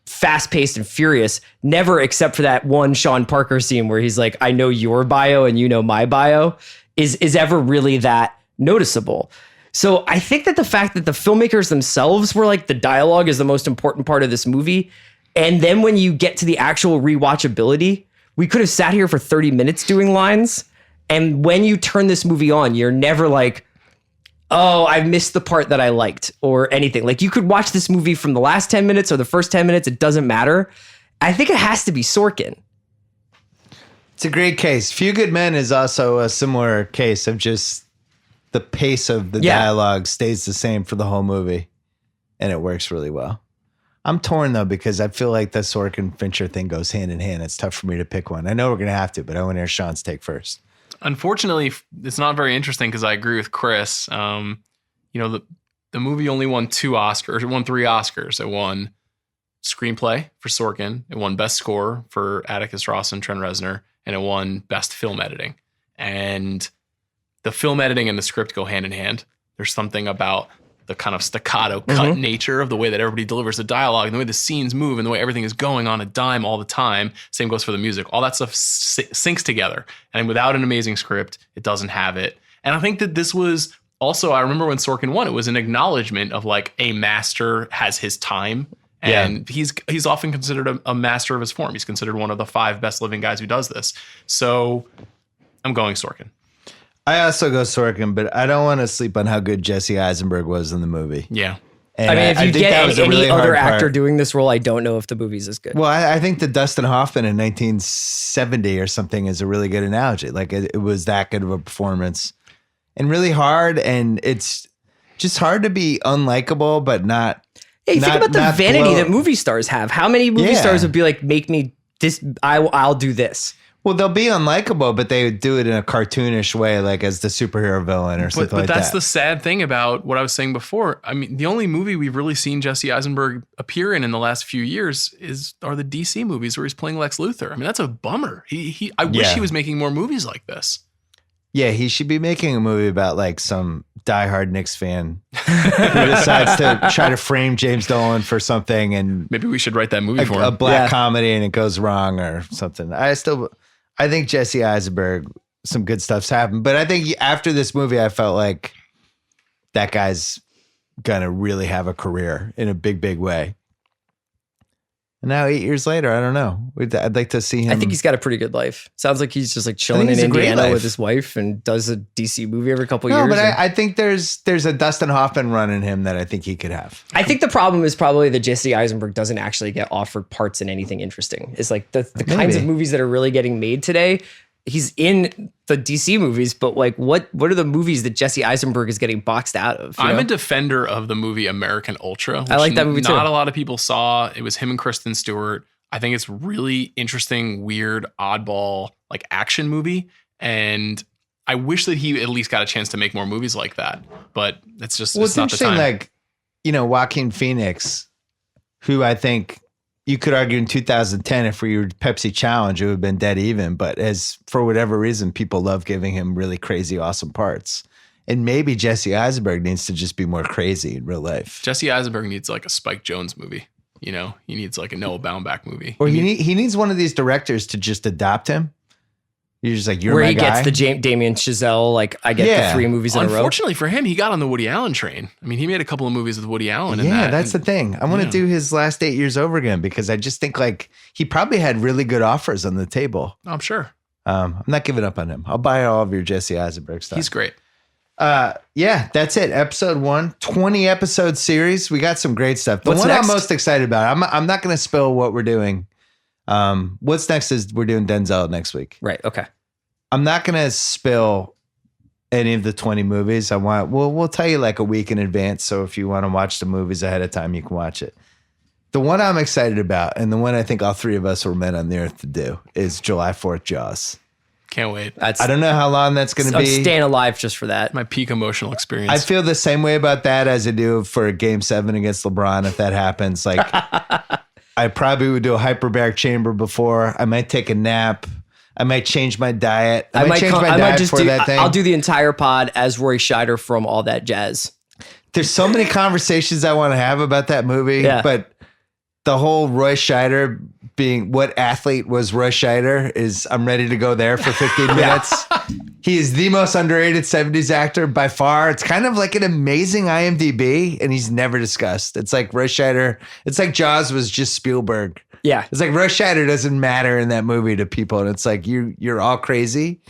fast-paced and furious, never except for that one Sean Parker scene where he's like, I know your bio and you know my bio, is ever really that noticeable. So I think that the fact that the filmmakers themselves were like, the dialogue is the most important part of this movie. And then when you get to the actual rewatchability, we could have sat here for 30 minutes doing lines. And when you turn this movie on, you're never like, oh, I missed the part that I liked or anything. Like you could watch this movie from the last 10 minutes or the first 10 minutes. It doesn't matter. I think it has to be Sorkin. It's a great case. Few Good Men is also a similar case of just the pace of the dialogue stays the same for the whole movie, and it works really well. I'm torn though, because I feel like the Sorkin Fincher thing goes hand in hand. It's tough for me to pick one. I know we're going to have to, but I want to hear Sean's take first. Unfortunately, it's not very interesting because I agree with Chris. The movie only won 3 Oscars. It won screenplay for Sorkin. It won best score for Atticus Ross and Trent Reznor, and it won best film editing. And the film editing and the script go hand in hand. There's something about the kind of staccato cut nature of the way that everybody delivers the dialogue and the way the scenes move and the way everything is going on a dime all the time. Same goes for the music. All that stuff syncs together. And without an amazing script, it doesn't have it. And I think that this was also, I remember when Sorkin won, it was an acknowledgement of like a master has his time. And he's often considered a master of his form. He's considered one of the 5 best living guys who does this. So I'm going Sorkin. I also go Sorkin, but I don't want to sleep on how good Jesse Eisenberg was in the movie. Yeah. And I mean, if you think that get was a any really other hard actor part. doing this role, I don't know if the movie's as good. Well, I think the Dustin Hoffman in 1970 or something is a really good analogy. Like it was that good of a performance and really hard. And it's just hard to be unlikable, but not. Yeah, you think about the vanity that movie stars have. How many movie stars would be like, make me this, I'll do this. Well, they'll be unlikable, but they would do it in a cartoonish way, like as the superhero villain or something like that. But that's the sad thing about what I was saying before. I mean, the only movie we've really seen Jesse Eisenberg appear in the last few years are the DC movies where he's playing Lex Luthor. I mean, that's a bummer. I wish he was making more movies like this. Yeah, he should be making a movie about like some diehard Knicks fan who decides to try to frame James Dolan for something, and maybe we should write that movie for him. A black comedy, and it goes wrong or something. I think Jesse Eisenberg, some good stuff's happened, but I think after this movie, I felt like that guy's gonna really have a career in a big, big way. And now 8 years later, I don't know. I'd like to see him. I think he's got a pretty good life. Sounds like he's just like chilling in Indiana with his wife and does a DC movie every couple years. No, but I think there's a Dustin Hoffman run in him that I think he could have. I think the problem is probably that Jesse Eisenberg doesn't actually get offered parts in anything interesting. It's like the kinds of movies that are really getting made today. He's in the DC movies, but like what are the movies that Jesse Eisenberg is getting boxed out of? I'm a defender of the movie American Ultra. Which I like that movie too. Not a lot of people saw. It was him and Kristen Stewart. I think it's really interesting, weird, oddball, like action movie. And I wish that he at least got a chance to make more movies like that, but it's just Well, it's not the interesting, time. like, Joaquin Phoenix, who I think you could argue in 2010, if we were Pepsi Challenge, it would have been dead even. But as for whatever reason, people love giving him really crazy, awesome parts. And maybe Jesse Eisenberg needs to just be more crazy in real life. Jesse Eisenberg needs like a Spike Jonze movie. He needs like a Noah Baumbach movie. Or he needs one of these directors to just adopt him. You're just like, you're Where my he guy. gets the Damien Chazelle, like I get the 3 movies in a row. Unfortunately for him, he got on the Woody Allen train. I mean, he made a couple of movies with Woody Allen. That's the thing. I want to do his last 8 years over again because I just think like he probably had really good offers on the table. I'm sure. I'm not giving up on him. I'll buy all of your Jesse Eisenberg stuff. He's great. That's it. Episode 1, 20 episode series. We got some great stuff. The What's one next? I'm most excited about, I'm not going to spill what we're doing. What's next is we're doing Denzel next week. Right. Okay. I'm not going to spill any of the 20 movies. We'll tell you like a week in advance. So if you want to watch the movies ahead of time, you can watch it. The one I'm excited about, and the one I think all 3 of us were meant on the earth to do, is July 4th Jaws. Can't wait. I don't know how long that's going to I'm be. staying alive just for that. My peak emotional experience. I feel the same way about that as I do for Game 7 against LeBron. If that happens, like I probably would do a hyperbaric chamber before. I might take a nap. I might change my diet. I might change my diet for that thing. I'll do the entire pod as Roy Scheider from All That Jazz. There's so many conversations I want to have about that movie, but the whole Roy Scheider being what athlete was Roy Scheider is I'm ready to go there for 15 minutes. He is the most underrated 70s actor by far. It's kind of like an amazing IMDb and he's never discussed. It's like Roy Scheider. It's like Jaws was just Spielberg. Yeah. It's like Roy Scheider doesn't matter in that movie to people. And it's like, you're all crazy.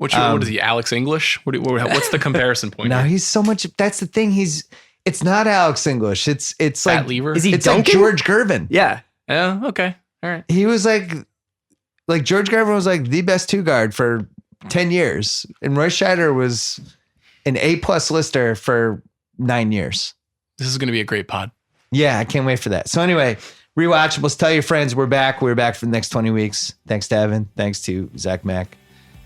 what is he, Alex English? What's the comparison point? No, here? he's so much. That's the thing. It's not Alex English. It's like, Lever? Is he it's like Duncan? George Gervin. Yeah. Yeah. Okay. All right. He was like George Gervin was like the best 2-guard for 10 years. And Roy Scheider was an A+ lister for 9 years. This is going to be a great pod. Yeah, I can't wait for that. So anyway, Rewatchables, tell your friends we're back. We're back for the next 20 weeks. Thanks to Evan. Thanks to Zach Mack.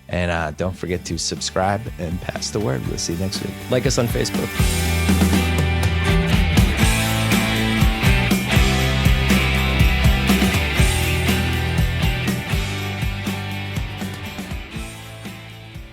And don't forget to subscribe and pass the word. We'll see you next week. Like us on Facebook.